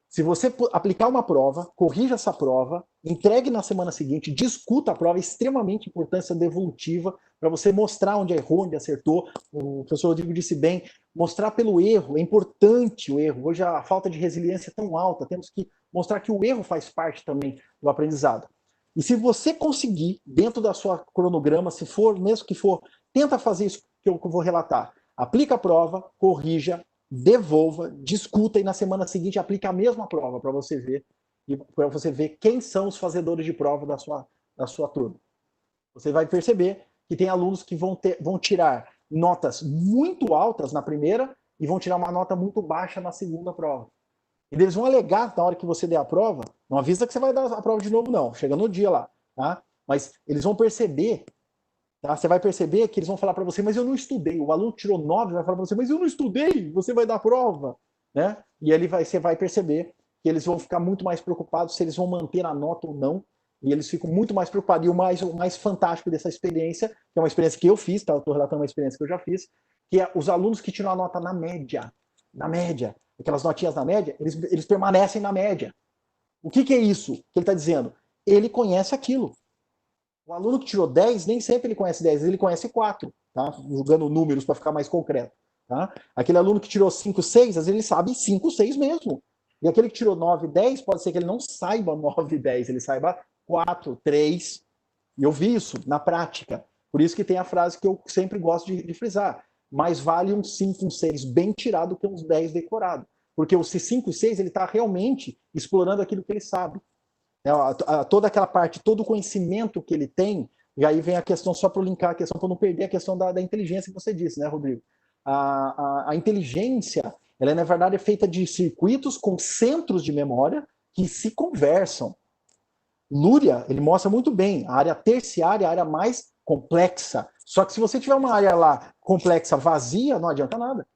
Speaker 2: Se você aplicar uma prova, corrija essa prova, entregue na semana seguinte, discuta a prova, é extremamente importante essa devolutiva, para você mostrar onde errou, onde acertou. O professor Rodrigo disse bem, mostrar pelo erro, é importante o erro. Hoje a falta de resiliência é tão alta, temos que mostrar que o erro faz parte também do aprendizado. E se você conseguir, dentro da sua cronograma, se for, mesmo que for, tenta fazer isso que eu vou relatar. Aplica a prova, corrija, devolva, discuta e na semana seguinte aplica a mesma prova para você ver quem são os fazedores de prova da sua turma. Você vai perceber que tem alunos que vão tirar notas muito altas na primeira e vão tirar uma nota muito baixa na segunda prova. E eles vão alegar na hora que você der a prova, não avisa que você vai dar a prova de novo não, chega no dia lá, tá? Mas eles vão perceber. Tá? Você vai perceber que eles vão falar para você, mas eu não estudei. O aluno tirou 9, vai falar para você, mas eu não estudei, você vai dar prova. Né? E ali você vai perceber que eles vão ficar muito mais preocupados se eles vão manter a nota ou não. E eles ficam muito mais preocupados. E o mais fantástico dessa experiência, que é uma experiência que eu fiz, tá? Eu estou relatando uma experiência que eu já fiz, que é os alunos que tiram a nota na média, aquelas notinhas na média, eles permanecem na média. O que é isso que ele está dizendo? Ele conhece aquilo. O aluno que tirou 10, nem sempre ele conhece 10, ele conhece 4, tá? Jogando números para ficar mais concreto. Tá? Aquele aluno que tirou 5, 6, às vezes ele sabe 5, 6 mesmo. E aquele que tirou 9, 10, pode ser que ele não saiba 9, 10, ele saiba 4, 3. E eu vi isso na prática. Por isso que tem a frase que eu sempre gosto de frisar. Mais vale um 5, um 6 bem tirado que uns 10 decorado. Porque o 5 e 6, ele está realmente explorando aquilo que ele sabe. Toda aquela parte, todo o conhecimento que ele tem, e aí vem a questão, só para linkar a questão, para não perder a questão da inteligência que você disse, né, Rodrigo? A inteligência, Ela, na verdade, é feita de circuitos com centros de memória que se conversam. Luria, ele mostra muito bem a área terciária, a área mais complexa. Só que se você tiver uma área lá complexa vazia, não adianta nada.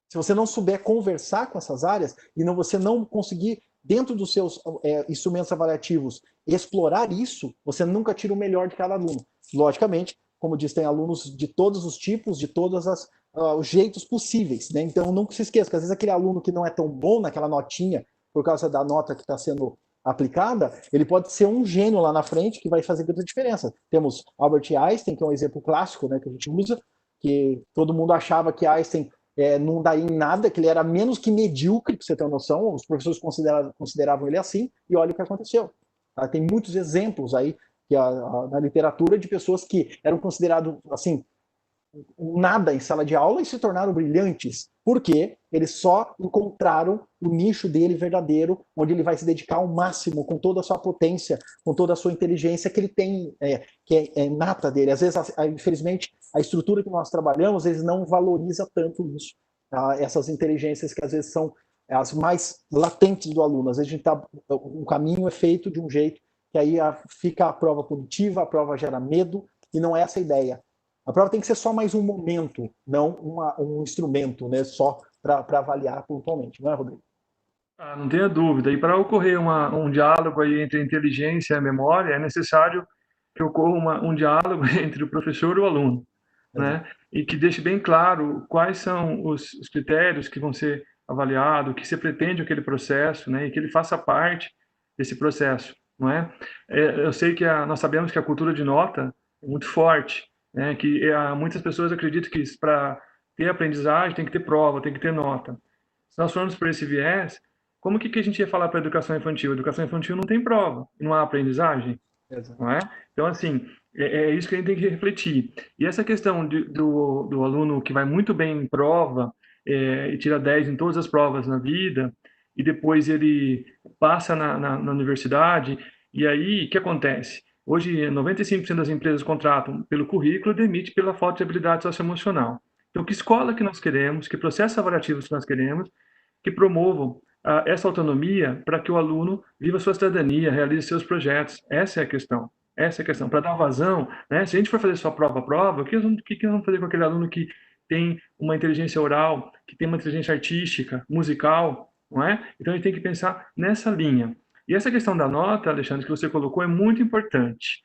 Speaker 2: Se você não souber conversar com essas áreas e você não conseguir, dentro dos seus instrumentos avaliativos, explorar isso, você nunca tira o melhor de cada aluno. Logicamente, como diz, tem alunos de todos os tipos, de todos os jeitos possíveis. Né? Então, não se esqueça que às vezes aquele aluno que não é tão bom naquela notinha, por causa da nota que está sendo aplicada, ele pode ser um gênio lá na frente que vai fazer muita diferença. Temos Albert Einstein, que é um exemplo clássico, né, que a gente usa, que todo mundo achava que Einstein não daria em nada, que ele era menos que medíocre, para você ter uma noção, os professores consideravam ele assim, e olha o que aconteceu. Tem muitos exemplos aí na literatura de pessoas que eram considerados assim, nada em sala de aula e se tornaram brilhantes, porque eles só encontraram o nicho dele verdadeiro, onde ele vai se dedicar ao máximo, com toda a sua potência, com toda a sua inteligência que ele tem, que é nata dele. Às vezes, infelizmente, a estrutura que nós trabalhamos, eles não valoriza tanto isso, tá? Essas inteligências que às vezes são as mais latentes do aluno. Às vezes um caminho é feito de um jeito que aí fica a prova punitiva, a prova gera medo, e não é essa a ideia. A prova tem que ser só mais um momento, não um instrumento, né, só para avaliar pontualmente, não é, Rodrigo?
Speaker 3: Não tenha dúvida. E para ocorrer um diálogo aí entre a inteligência e a memória, é necessário que ocorra um diálogo entre o professor e o aluno, né? E que deixe bem claro quais são os critérios que vão ser avaliados, o que se pretende com aquele processo, né? E que ele faça parte desse processo, não é? Eu sei que nós sabemos que a cultura de nota é muito forte, né? Que muitas pessoas acreditam que para ter aprendizagem tem que ter prova, tem que ter nota. Se nós formos por esse viés, como que a gente ia falar para a educação infantil? A educação infantil não tem prova, não há aprendizagem, não é? Então, assim, é isso que a gente tem que refletir. E essa questão do aluno que vai muito bem em prova e tira 10 em todas as provas na vida, e depois ele passa na universidade, e aí, o que acontece? Hoje, 95% das empresas contratam pelo currículo e demite pela falta de habilidade socioemocional. Então, que escola que nós queremos, que processos avaliativos que nós queremos, que promovam essa autonomia para que o aluno viva sua cidadania, realize seus projetos. Essa é a questão. Essa é a questão. Para dar vazão, né? Se a gente for fazer só prova a prova, o que nós vamos fazer com aquele aluno que tem uma inteligência oral, que tem uma inteligência artística, musical, não é? Então a gente tem que pensar nessa linha. E essa questão da nota, Alexandre, que você colocou, é muito importante.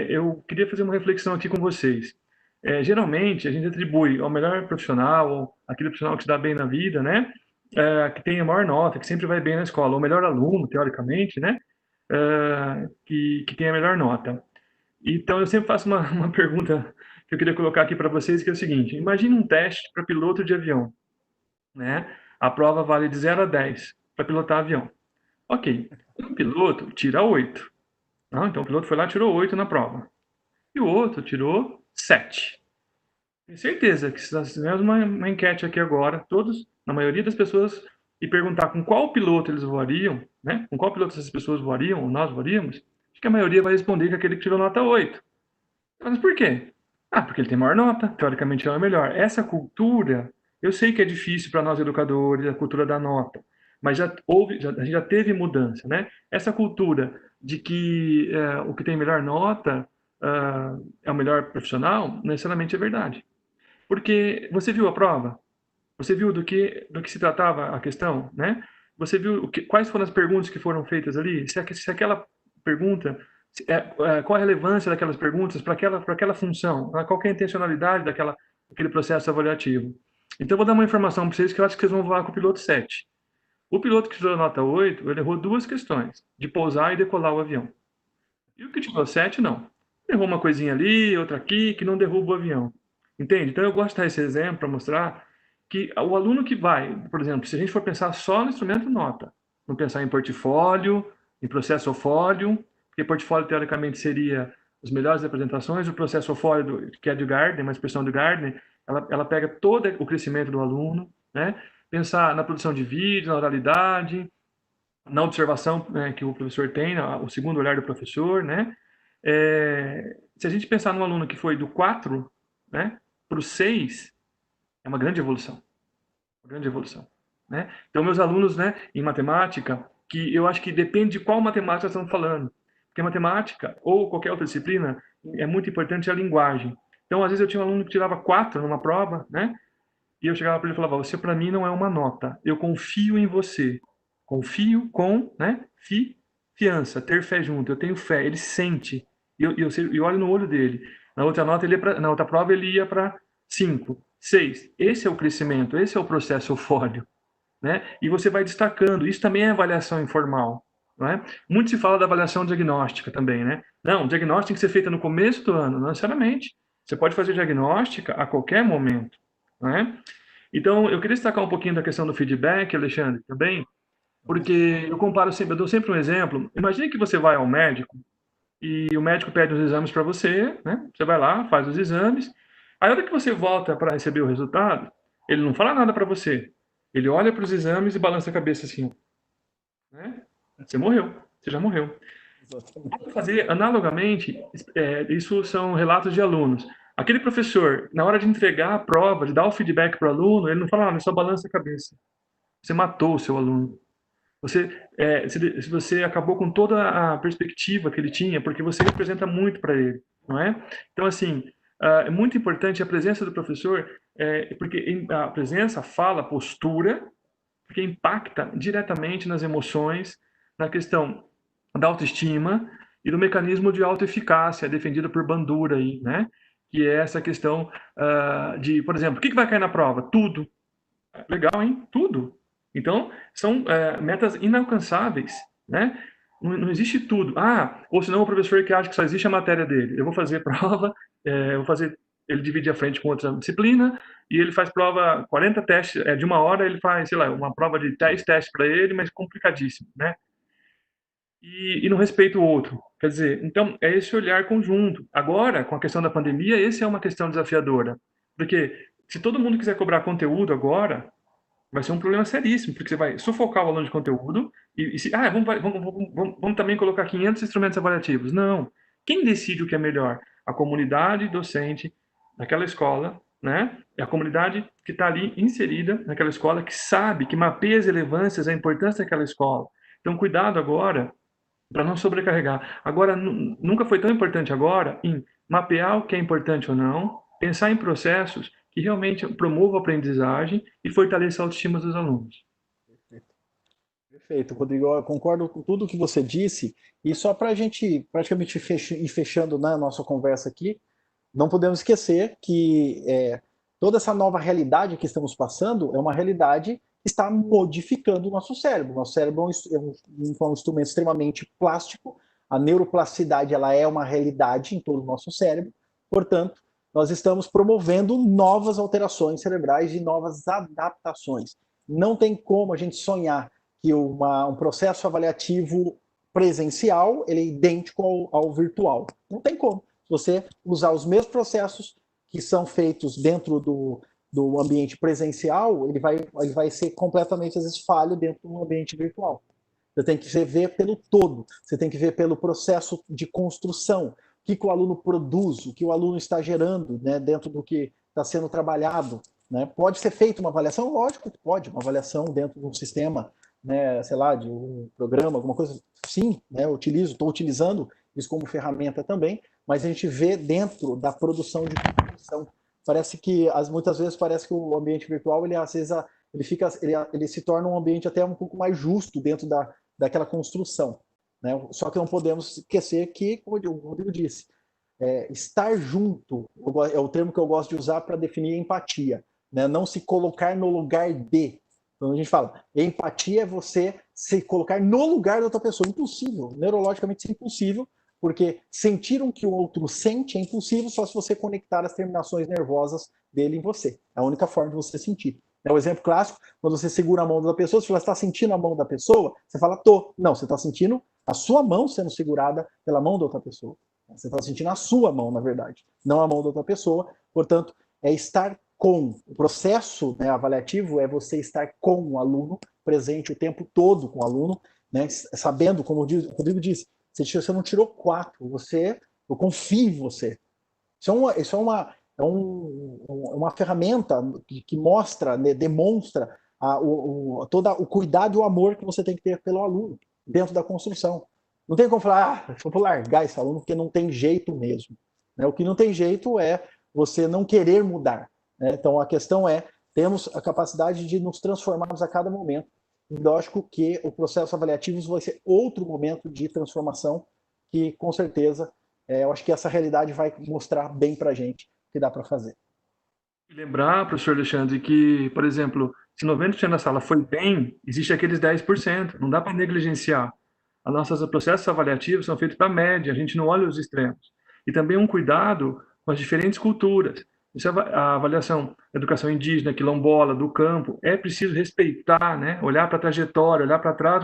Speaker 3: Eu queria fazer uma reflexão aqui com vocês. Geralmente, a gente atribui ao melhor profissional, ou aquele profissional que se dá bem na vida, né? Que tem a maior nota, que sempre vai bem na escola, o melhor aluno, teoricamente, né? Que tem a melhor nota. Então, eu sempre faço uma pergunta que eu queria colocar aqui para vocês, que é o seguinte: imagine um teste para piloto de avião, né? A prova vale de 0 a 10 para pilotar avião. Ok, um piloto tira 8. Não, então o piloto foi lá e tirou 8 na prova. E o outro tirou 7. Tenho certeza que se nós fizermos uma enquete aqui agora, na maioria das pessoas, e perguntar com qual piloto eles voariam, né? Com qual piloto essas pessoas voariam, ou nós voaríamos, acho que a maioria vai responder que aquele que tirou nota 8. Mas por quê? Porque ele tem maior nota, teoricamente ele é o melhor. Essa cultura, eu sei que é difícil para nós educadores, a cultura da nota, mas a gente já teve mudança, né? Essa cultura de que o que tem melhor nota é o melhor profissional, não necessariamente é verdade. Porque você viu a prova? Você viu do que se tratava a questão, né? Você viu quais foram as perguntas que foram feitas ali? Se aquela pergunta, qual a relevância daquelas perguntas para aquela função? Qual é a intencionalidade daquele processo avaliativo? Então, eu vou dar uma informação para vocês que eu acho que vocês vão voar com o piloto 7. O piloto que tirou nota 8, ele errou duas questões, de pousar e decolar o avião. E o que tirou 7, não. Errou uma coisinha ali, outra aqui, que não derruba o avião. Entende? Então eu gosto de dar esse exemplo para mostrar que o aluno que vai, por exemplo, se a gente for pensar só no instrumento nota, não pensar em portfólio, em processofólio, porque portfólio teoricamente seria as melhores apresentações, o processofólio, que é de Gardner, uma expressão de Gardner, ela pega todo o crescimento do aluno, né? Pensar na produção de vídeo, na oralidade, na observação, né, que o professor tem, o segundo olhar do professor, né? Se a gente pensar num aluno que foi do 4, né, para o 6, é uma grande evolução. uma grande evolução, né? Então, meus alunos, né, em matemática, que eu acho que depende de qual matemática estamos falando, porque matemática ou qualquer outra disciplina é muito importante a linguagem. Então, às vezes eu tinha um aluno que tirava 4 numa prova, né? E eu chegava para ele e falava: você para mim não é uma nota, eu confio em você. Confio com, né? Fiança, ter fé junto. Eu tenho fé, ele sente. E eu olho no olho dele. Na outra nota, na outra prova, ele ia para 5, 6. Esse é o crescimento, esse é o processo eufórico, né? E você vai destacando. Isso também é avaliação informal, não é? Muito se fala da avaliação diagnóstica também, né? Não, o diagnóstico tem que ser feito no começo do ano, não necessariamente. Você pode fazer diagnóstica a qualquer momento, não é? Então, eu queria destacar um pouquinho da questão do feedback, Alexandre, também, porque eu comparo sempre, eu dou sempre um exemplo. Imagine que você vai ao médico e o médico pede os exames para você, né? Você vai lá, faz os exames. Aí, a hora que você volta para receber o resultado, ele não fala nada para você. Ele olha para os exames e balança a cabeça assim, né? Você morreu, você já morreu. Vamos fazer analogamente, isso são relatos de alunos. Aquele professor, na hora de entregar a prova, de dar o feedback para o aluno, ele não fala nada, ele só balança a cabeça. Você matou o seu aluno. Você acabou com toda a perspectiva que ele tinha, porque você representa muito para ele, não é? Então, assim, é muito importante a presença do professor, porque a presença, a fala, a postura, porque impacta diretamente nas emoções, na questão da autoestima e do mecanismo de autoeficácia defendido por Bandura aí, né? Que é essa questão de, por exemplo, o que vai cair na prova? Tudo. Legal, hein? Tudo. Então, são metas inalcançáveis, né? Não existe tudo. Ou senão o professor que acha que só existe a matéria dele. Eu vou fazer prova, eu vou fazer, ele divide a frente com outra disciplina, e ele faz prova, 40 testes, de uma hora ele faz, sei lá, uma prova de 10 testes para ele, mas complicadíssimo, né? E não respeita o outro. Quer dizer, então, é esse olhar conjunto. Agora, com a questão da pandemia, essa é uma questão desafiadora. Porque se todo mundo quiser cobrar conteúdo agora, vai ser um problema seríssimo, porque você vai sufocar o aluno de conteúdo vamos também colocar 500 instrumentos avaliativos. Não. Quem decide o que é melhor? A comunidade docente daquela escola, né? É a comunidade que está ali inserida naquela escola, que sabe, que mapeia as relevâncias, a importância daquela escola. Então, cuidado agora para não sobrecarregar. Agora, nunca foi tão importante agora em mapear o que é importante ou não, pensar em processos que realmente promovam a aprendizagem e fortaleçam a autoestima dos alunos.
Speaker 2: Perfeito, Rodrigo. Eu concordo com tudo que você disse. E só para a gente praticamente ir fechando na nossa conversa aqui, não podemos esquecer que toda essa nova realidade que estamos passando é uma realidade que está modificando o nosso cérebro. Nosso cérebro é um instrumento extremamente plástico. A neuroplasticidade ela é uma realidade em todo o nosso cérebro. Portanto, nós estamos promovendo novas alterações cerebrais e novas adaptações. Não tem como a gente sonhar que um processo avaliativo presencial ele é idêntico ao virtual. Não tem como. Se você usar os mesmos processos que são feitos dentro do ambiente presencial, ele vai ser completamente, às vezes, falho dentro do ambiente virtual. Você tem que ver pelo todo, você tem que ver pelo processo de construção, o que o aluno produz, o que o aluno está gerando, né, dentro do que está sendo trabalhado. Né? Pode ser feita uma avaliação? Lógico que pode, uma avaliação dentro de um sistema, né, sei lá, de um programa, alguma coisa. Sim, né, estou utilizando isso como ferramenta também, mas a gente vê dentro da produção de construção. Parece que, muitas vezes, parece que o ambiente virtual, ele às vezes, ele se torna um ambiente até um pouco mais justo dentro daquela construção. Né? Só que não podemos esquecer que, como o Rodrigo disse, estar junto é o termo que eu gosto de usar para definir empatia. Né? Não se colocar no lugar de. Então a gente fala, empatia é você se colocar no lugar da outra pessoa. Impossível, neurologicamente isso é impossível, porque sentir o que o outro sente é impossível só se você conectar as terminações nervosas dele em você. É a única forma de você sentir. É o exemplo clássico, quando você segura a mão da pessoa, se você está sentindo a mão da pessoa, você fala, tô. Não, você está sentindo a sua mão sendo segurada pela mão da outra pessoa. Você está sentindo a sua mão, na verdade, não a mão da outra pessoa. Portanto, é estar com. O processo, né, avaliativo é você estar com o aluno, presente o tempo todo com o aluno, né, sabendo, como o Rodrigo disse, você não tirou 4, eu confio em você. Isso é uma ferramenta que mostra, né, demonstra todo o cuidado e o amor que você tem que ter pelo aluno dentro da construção. Não tem como falar, vou largar esse aluno porque não tem jeito mesmo. Né? O que não tem jeito é você não querer mudar. Né? Então, a questão é, temos a capacidade de nos transformarmos a cada momento. E lógico que o processo avaliativo vai ser outro momento de transformação que, com certeza, eu acho que essa realidade vai mostrar bem para a gente o que dá para fazer.
Speaker 3: Lembrar, professor Alexandre, que, por exemplo, se 90% da sala foi bem, existe aqueles 10%, não dá para negligenciar. Os nossos processos avaliativos são feitos para a média, a gente não olha os extremos. E também um cuidado com as diferentes culturas. Isso é a avaliação da educação indígena, quilombola, do campo, é preciso respeitar, né? Olhar para a trajetória, olhar para trás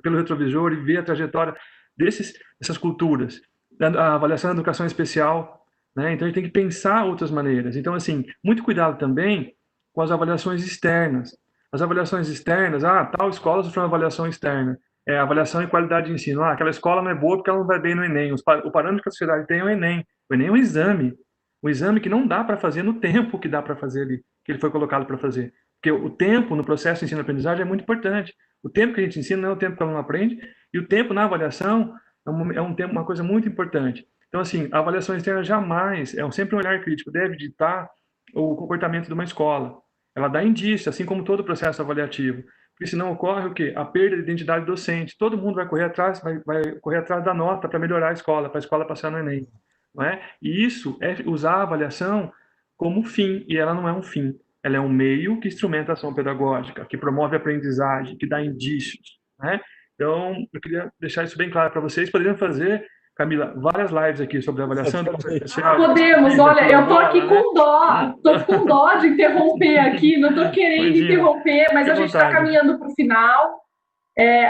Speaker 3: pelo retrovisor e ver a trajetória dessas culturas. A avaliação da educação especial, né? Então, a gente tem que pensar outras maneiras. Então, assim, muito cuidado também com as avaliações externas. As avaliações externas, tal escola sofreu uma avaliação externa. Avaliação e qualidade de ensino. Aquela escola não é boa porque ela não vai bem no Enem. O parâmetro que a sociedade tem é o Enem. O Enem é um exame. Um exame que não dá para fazer no tempo que dá para fazer ali, que ele foi colocado para fazer. Porque o tempo no processo de ensino-aprendizagem é muito importante. O tempo que a gente ensina não é o tempo que o aluno aprende, e o tempo na avaliação é tempo, uma coisa muito importante. Então, assim, a avaliação externa jamais, sempre um olhar crítico, deve ditar o comportamento de uma escola. Ela dá indício, assim como todo o processo avaliativo. Porque senão ocorre o quê? A perda de identidade docente. Todo mundo vai correr atrás, vai correr atrás da nota para melhorar a escola, para a escola passar no Enem. Não é? E isso é usar a avaliação como fim, e ela não é um fim. Ela é um meio que instrumenta a ação pedagógica, que promove a aprendizagem, que dá indícios. Né? Então, eu queria deixar isso bem claro para vocês. Poderiam fazer, Camila, várias lives aqui sobre avaliação do conceito especial.
Speaker 1: Podemos, olha, eu tô aqui com dó, tô com dó de interromper aqui, não tô querendo interromper, mas a gente está caminhando para o final.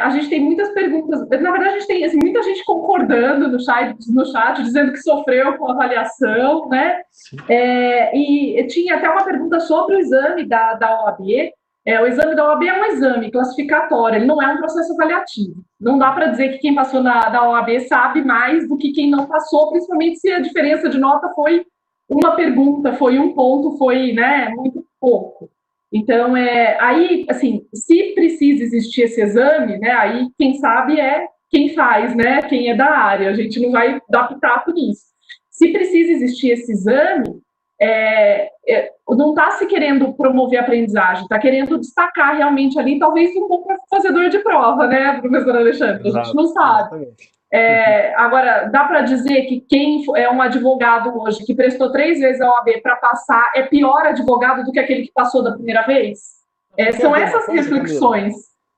Speaker 1: A gente tem muitas perguntas, na verdade a gente tem assim, muita gente concordando no chat, dizendo que sofreu com a avaliação, né? E tinha até uma pergunta sobre o exame da OAB. O exame da OAB é um exame classificatório, ele não é um processo avaliativo. Não dá para dizer que quem passou da OAB sabe mais do que quem não passou, principalmente se a diferença de nota foi uma pergunta, foi um ponto, foi, né, muito pouco. Então, aí, assim, se precisa existir esse exame, né, aí quem sabe é quem faz, né, quem é da área, a gente não vai dar pitaco nisso. Se precisa existir esse exame, não está se querendo promover a aprendizagem, está querendo destacar realmente ali, talvez um pouco fazedor de prova, né, professor Alexandre? Exato, a gente não sabe. Agora, dá para dizer que quem é um advogado hoje que prestou 3 vezes a OAB para passar é pior advogado do que aquele que passou da primeira vez? São essas reflexões.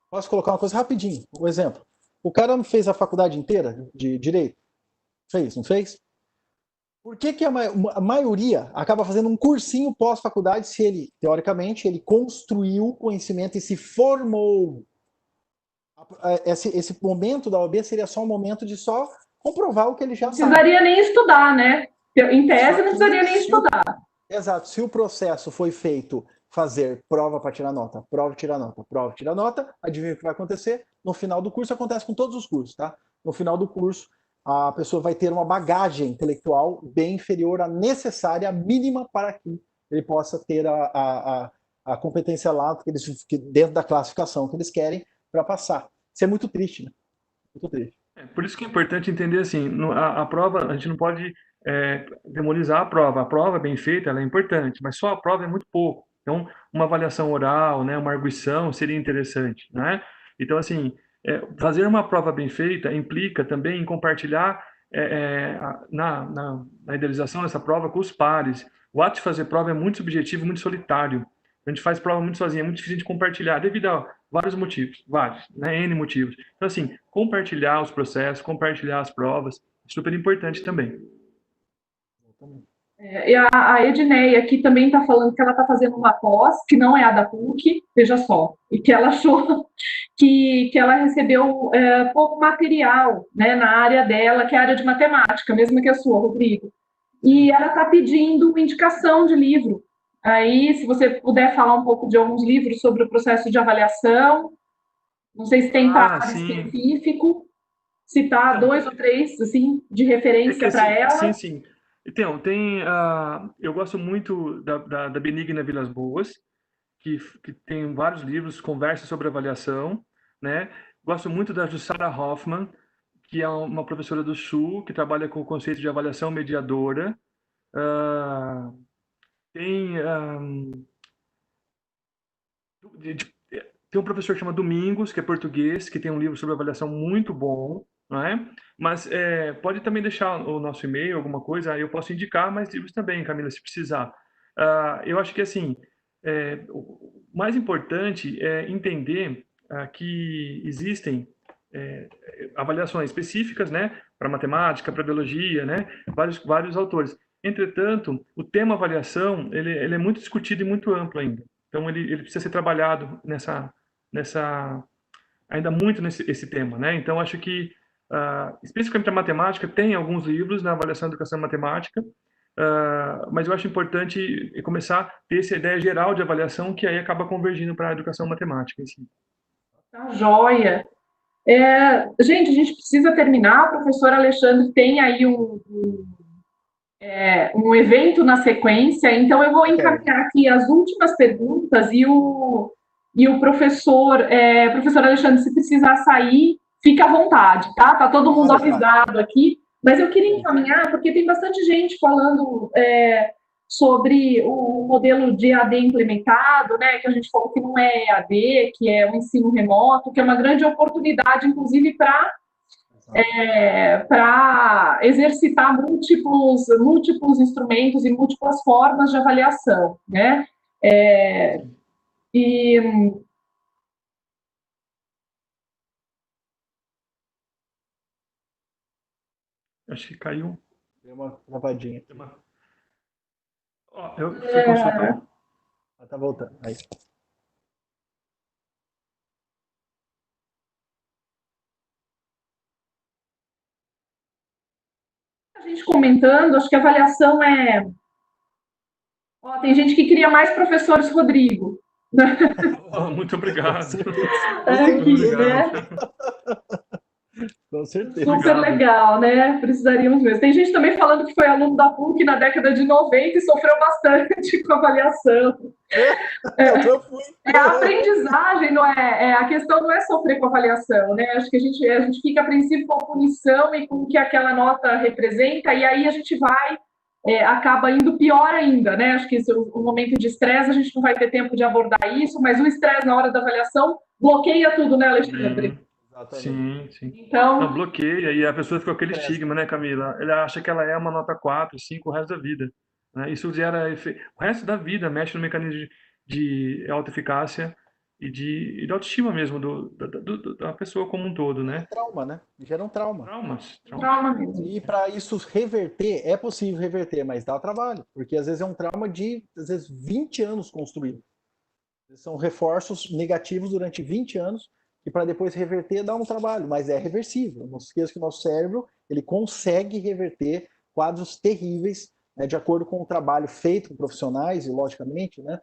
Speaker 2: Posso colocar uma coisa rapidinho? Um exemplo. O cara não fez a faculdade inteira de Direito? Fez, não fez? Por que a maioria acaba fazendo um cursinho pós-faculdade se ele, teoricamente, ele construiu conhecimento e se formou? Esse momento da OAB seria só um momento de só comprovar o que ele já sabe.
Speaker 1: Não precisaria nem estudar, né? Em tese, não precisaria nem estudar.
Speaker 2: Exato. Se o processo foi feito fazer prova para tirar nota, prova, tirar nota, prova, tirar nota, adivinha o que vai acontecer? No final do curso, acontece com todos os cursos, tá? No final do curso, a pessoa vai ter uma bagagem intelectual bem inferior à necessária, mínima, para que ele possa ter a competência lá dentro da classificação que eles querem para passar. Isso é muito triste, né? Muito triste.
Speaker 3: Por isso que é importante entender assim, a prova, a gente não pode demonizar a prova. A prova bem feita, ela é importante, mas só a prova é muito pouco. Então, uma avaliação oral, né, uma arguição seria interessante, né? Então, assim, fazer uma prova bem feita implica também em compartilhar na idealização dessa prova com os pares. O ato de fazer prova é muito subjetivo, muito solitário. A gente faz prova muito sozinho, é muito difícil de compartilhar, devido a vários motivos, né, N motivos. Então, assim, compartilhar os processos, compartilhar as provas, é super importante também.
Speaker 1: E a Edneia aqui também está falando que ela está fazendo uma pós, que não é a da PUC, veja só, e que ela achou que ela recebeu pouco material, né, na área dela, que é a área de matemática, mesmo que a sua, Rodrigo. E ela está pedindo indicação de livro. Aí, se você puder falar um pouco de alguns livros sobre o processo de avaliação, não sei se tem para específico, citar 2 ou 3, assim, de referência para ela.
Speaker 3: Sim. Então, eu gosto muito da Benigna Vilas Boas, que tem vários livros, conversa sobre avaliação, né? Gosto muito da Jussara Hoffman, que é uma professora do Sul, que trabalha com o conceito de avaliação mediadora. Ah, tem, de- de- tem um professor que chama Domingos, que é português, que tem um livro sobre avaliação muito bom, não é? Mas pode também deixar o nosso e-mail, alguma coisa, aí eu posso indicar mais livros também, Camila, se precisar. Eu acho que, assim, o mais importante é entender que existem avaliações específicas, né, para matemática, para biologia, né, vários autores. Entretanto, o tema avaliação, ele é muito discutido e muito amplo ainda. Então, ele precisa ser trabalhado ainda muito nesse esse tema, né? Então, acho que, especificamente a matemática, tem alguns livros na avaliação da educação matemática, mas eu acho importante começar a ter essa ideia geral de avaliação, que aí acaba convergindo para a educação matemática, assim.
Speaker 1: Tá joia. Gente, a gente precisa terminar. O professor Alexandre tem aí um evento na sequência, então eu vou encaminhar aqui as últimas perguntas e o professor Alexandre, se precisar sair, fica à vontade, tá? Tá todo mundo avisado aqui, mas eu queria encaminhar porque tem bastante gente falando sobre o modelo de EAD implementado, né? Que a gente falou que não é EAD, que é o ensino remoto, que é uma grande oportunidade, inclusive, para exercitar múltiplos instrumentos e múltiplas formas de avaliação, né? E
Speaker 3: Acho que caiu.
Speaker 2: Deu uma travadinha.
Speaker 3: Você consultou?
Speaker 2: Tá voltando. Aí.
Speaker 1: A gente comentando, acho que a avaliação tem gente que queria mais professores Rodrigo.
Speaker 3: Muito obrigado.
Speaker 2: Aqui,
Speaker 1: né?
Speaker 2: Com certeza.
Speaker 1: Super legal, né? Precisaríamos mesmo. Tem gente também falando que foi aluno da PUC na década de 90 e sofreu bastante com a avaliação.
Speaker 2: Eu fui.
Speaker 1: A aprendizagem, não é? A questão não é sofrer com a avaliação, né? Acho que a gente fica apreensivo com a punição e com o que aquela nota representa, e aí a gente acaba indo pior ainda, né? Acho que o momento de estresse, a gente não vai ter tempo de abordar isso, mas o estresse na hora da avaliação bloqueia tudo, né, Alexandre?
Speaker 3: Sim.
Speaker 1: Então,
Speaker 3: não, bloqueia, e a pessoa fica com aquele estigma, né, Camila? Ele acha que ela é uma nota 4, 5 o resto da vida. Né? Isso gera o resto da vida, mexe no mecanismo de autoeficácia e de autoestima mesmo da pessoa como um todo, né?
Speaker 2: Trauma, né? Gera um trauma.
Speaker 1: Trauma mesmo.
Speaker 2: E para isso reverter, é possível reverter, mas dá trabalho, porque às vezes é um trauma de, às vezes, 20 anos construído. São reforços negativos durante 20 anos, que para depois reverter dá um trabalho, mas é reversível. Não se esqueça que o nosso cérebro ele consegue reverter quadros terríveis, né, de acordo com o trabalho feito com profissionais, e logicamente, né,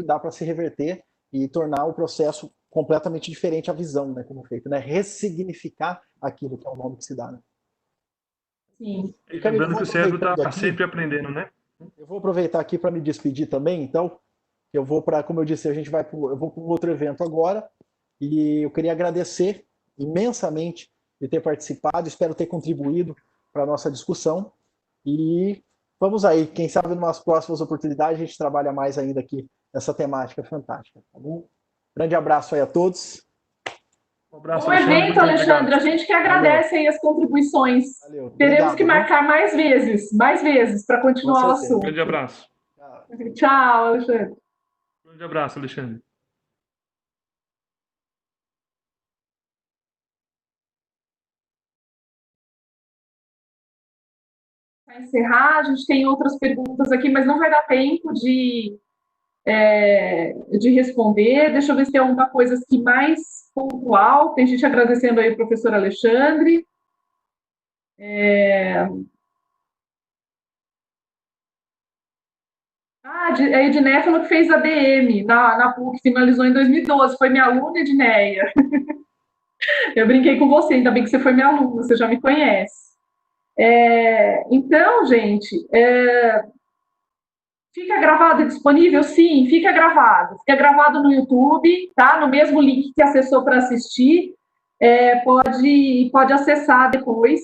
Speaker 2: dá para se reverter e tornar o processo completamente diferente, a visão, né, como feito, né, ressignificar aquilo que é o nome que se dá. Né?
Speaker 1: Sim.
Speaker 3: E lembrando que o cérebro está sempre aprendendo, né?
Speaker 2: Eu vou aproveitar aqui para me despedir também, então. Eu vou para, como eu disse, eu vou para um outro evento agora e eu queria agradecer imensamente de ter participado, espero ter contribuído para a nossa discussão e vamos aí, quem sabe em umas próximas oportunidades a gente trabalha mais ainda aqui nessa temática fantástica, tá bom? Grande abraço aí a todos.
Speaker 3: Um abraço,
Speaker 1: Bom evento, Alexandre, a gente que agradece aí as contribuições.
Speaker 2: Valeu.
Speaker 1: Teremos que marcar mais vezes para continuar o assunto.
Speaker 3: Grande abraço.
Speaker 1: Tchau, Alexandre.
Speaker 3: Grande abraço, Alexandre.
Speaker 1: Para encerrar, a gente tem outras perguntas aqui, mas não vai dar tempo de responder. Deixa eu ver se tem alguma coisa aqui mais pontual. Tem gente agradecendo aí o professor Alexandre. A Edneia falou que fez ADM na PUC, finalizou em 2012. Foi minha aluna, Edneia. Eu brinquei com você, ainda bem que você foi minha aluna, você já me conhece. Então, gente, fica gravado e disponível? Sim, fica gravado. Fica gravado no YouTube, tá? No mesmo link que acessou para assistir. Pode acessar depois,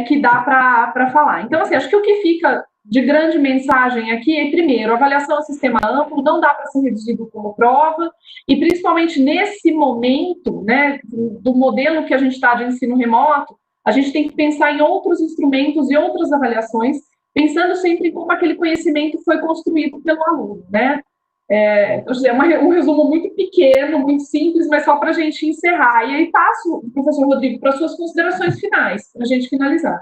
Speaker 1: que dá para falar. Então, assim, acho que o que fica de grande mensagem aqui é, primeiro, avaliação é um sistema amplo, não dá para ser reduzido como prova, e principalmente nesse momento, né, do modelo que a gente está de ensino remoto, a gente tem que pensar em outros instrumentos e outras avaliações, pensando sempre em como aquele conhecimento foi construído pelo aluno, né? Um resumo muito pequeno, muito simples, mas só para a gente encerrar. E aí passo, professor Rodrigo, para as suas considerações finais, para a gente finalizar.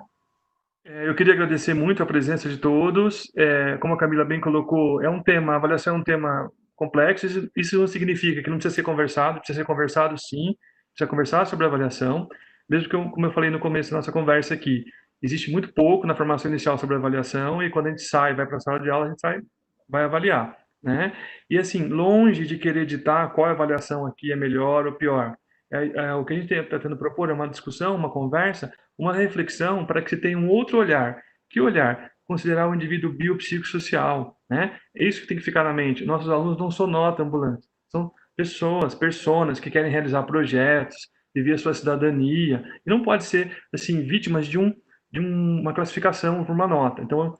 Speaker 3: Eu queria agradecer muito a presença de todos. Como a Camila bem colocou, a avaliação é um tema complexo. Isso não significa que não precisa ser conversado sim, precisa conversar sobre a avaliação. Mesmo que, como eu falei no começo da nossa conversa aqui, existe muito pouco na formação inicial sobre a avaliação, e quando a gente vai para a sala de aula, a gente vai avaliar, né? E assim, longe de querer ditar qual avaliação aqui é melhor ou pior. O que a gente está tentando propor é uma discussão, uma conversa, uma reflexão para que se tenha um outro olhar. Que olhar? Considerar o indivíduo biopsicossocial, né? É isso que tem que ficar na mente. Nossos alunos não são nota ambulante, são personas que querem realizar projetos, viver a sua cidadania, e não pode ser, assim, vítimas de uma classificação por uma nota. Então,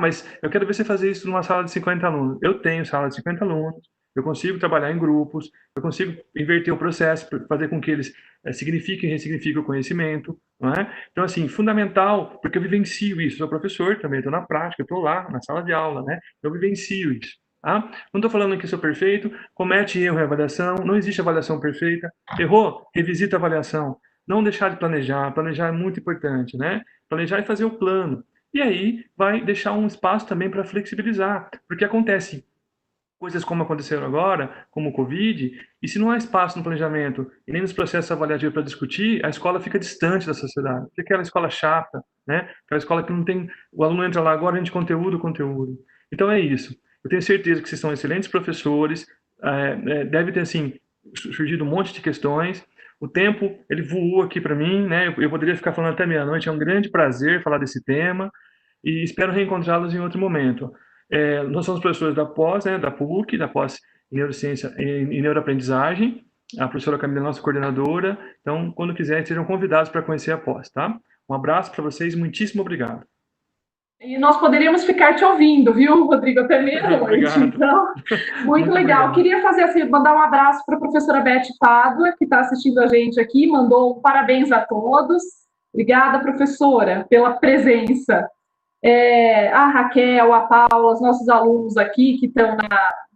Speaker 3: mas eu quero ver você fazer isso numa sala de 50 alunos. Eu tenho sala de 50 alunos, eu consigo trabalhar em grupos, eu consigo inverter o processo, fazer com que eles signifiquem e ressignifiquem o conhecimento, não é? Então, assim, fundamental, porque eu vivencio isso, sou professor também, estou na prática, estou lá na sala de aula, né? Eu vivencio isso, tá? Não estou falando que sou perfeito, comete erro em avaliação, não existe avaliação perfeita, errou, revisita a avaliação, não deixar de planejar é muito importante, né? Planejar e fazer o plano, e aí vai deixar um espaço também para flexibilizar, porque acontece coisas como aconteceram agora, como o Covid, e se não há espaço no planejamento e nem nos processos avaliativos para discutir, a escola fica distante da sociedade. Fica aquela escola chata, né? Aquela escola que não tem... O aluno entra lá agora, a gente conteúdo. Então é isso. Eu tenho certeza que vocês são excelentes professores, deve ter, assim, surgido um monte de questões. O tempo, ele voou aqui para mim, né? Eu poderia ficar falando até meia-noite, é um grande prazer falar desse tema, e espero reencontrá-los em outro momento. Nós somos professores da pós, né, da PUC, da pós em Neurociência e Neuroaprendizagem. A professora Camila é nossa coordenadora. Então, quando quiserem, sejam convidados para conhecer a pós, tá? Um abraço para vocês, muitíssimo obrigado.
Speaker 1: E nós poderíamos ficar te ouvindo, viu, Rodrigo, até meia-noite. Então, muito legal.
Speaker 3: Obrigado.
Speaker 1: Queria fazer assim, mandar um abraço para a professora Beth Pádua, que está assistindo a gente aqui, mandou um parabéns a todos. Obrigada, professora, pela presença. A Raquel, a Paula, os nossos alunos aqui que estão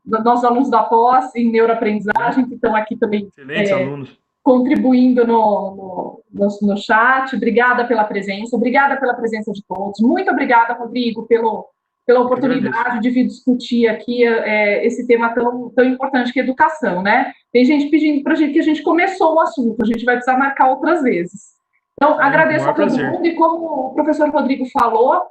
Speaker 1: nossos alunos da pós em neuroaprendizagem, que estão aqui também
Speaker 3: alunos,
Speaker 1: contribuindo no chat. Obrigada pela presença de todos. Muito obrigada, Rodrigo, pela oportunidade de vir discutir aqui esse tema tão importante que é educação, né? Tem gente pedindo para a gente que a gente começou o assunto, a gente vai precisar marcar outras vezes. Então, agradeço a todo mundo, e como o professor Rodrigo falou,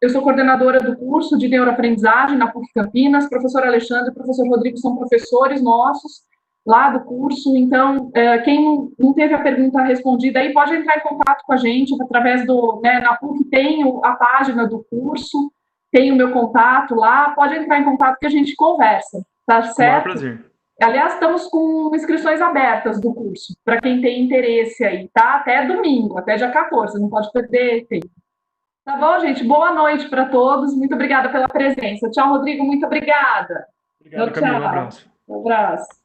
Speaker 1: eu sou coordenadora do curso de neuroaprendizagem na PUC Campinas, professor Alexandre e professor Rodrigo são professores nossos lá do curso, então, quem não teve a pergunta respondida aí, pode entrar em contato com a gente, através na PUC tem a página do curso, tem o meu contato lá, pode entrar em contato que a gente conversa, tá certo?
Speaker 3: Prazer.
Speaker 1: Aliás, estamos com inscrições abertas do curso, para quem tem interesse aí, tá? Até domingo, até dia 14, não pode perder tempo. Tá bom, gente? Boa noite para todos. Muito obrigada pela presença. Tchau, Rodrigo. Muito obrigada.
Speaker 3: Obrigado, Camila. Um abraço.
Speaker 1: Um abraço.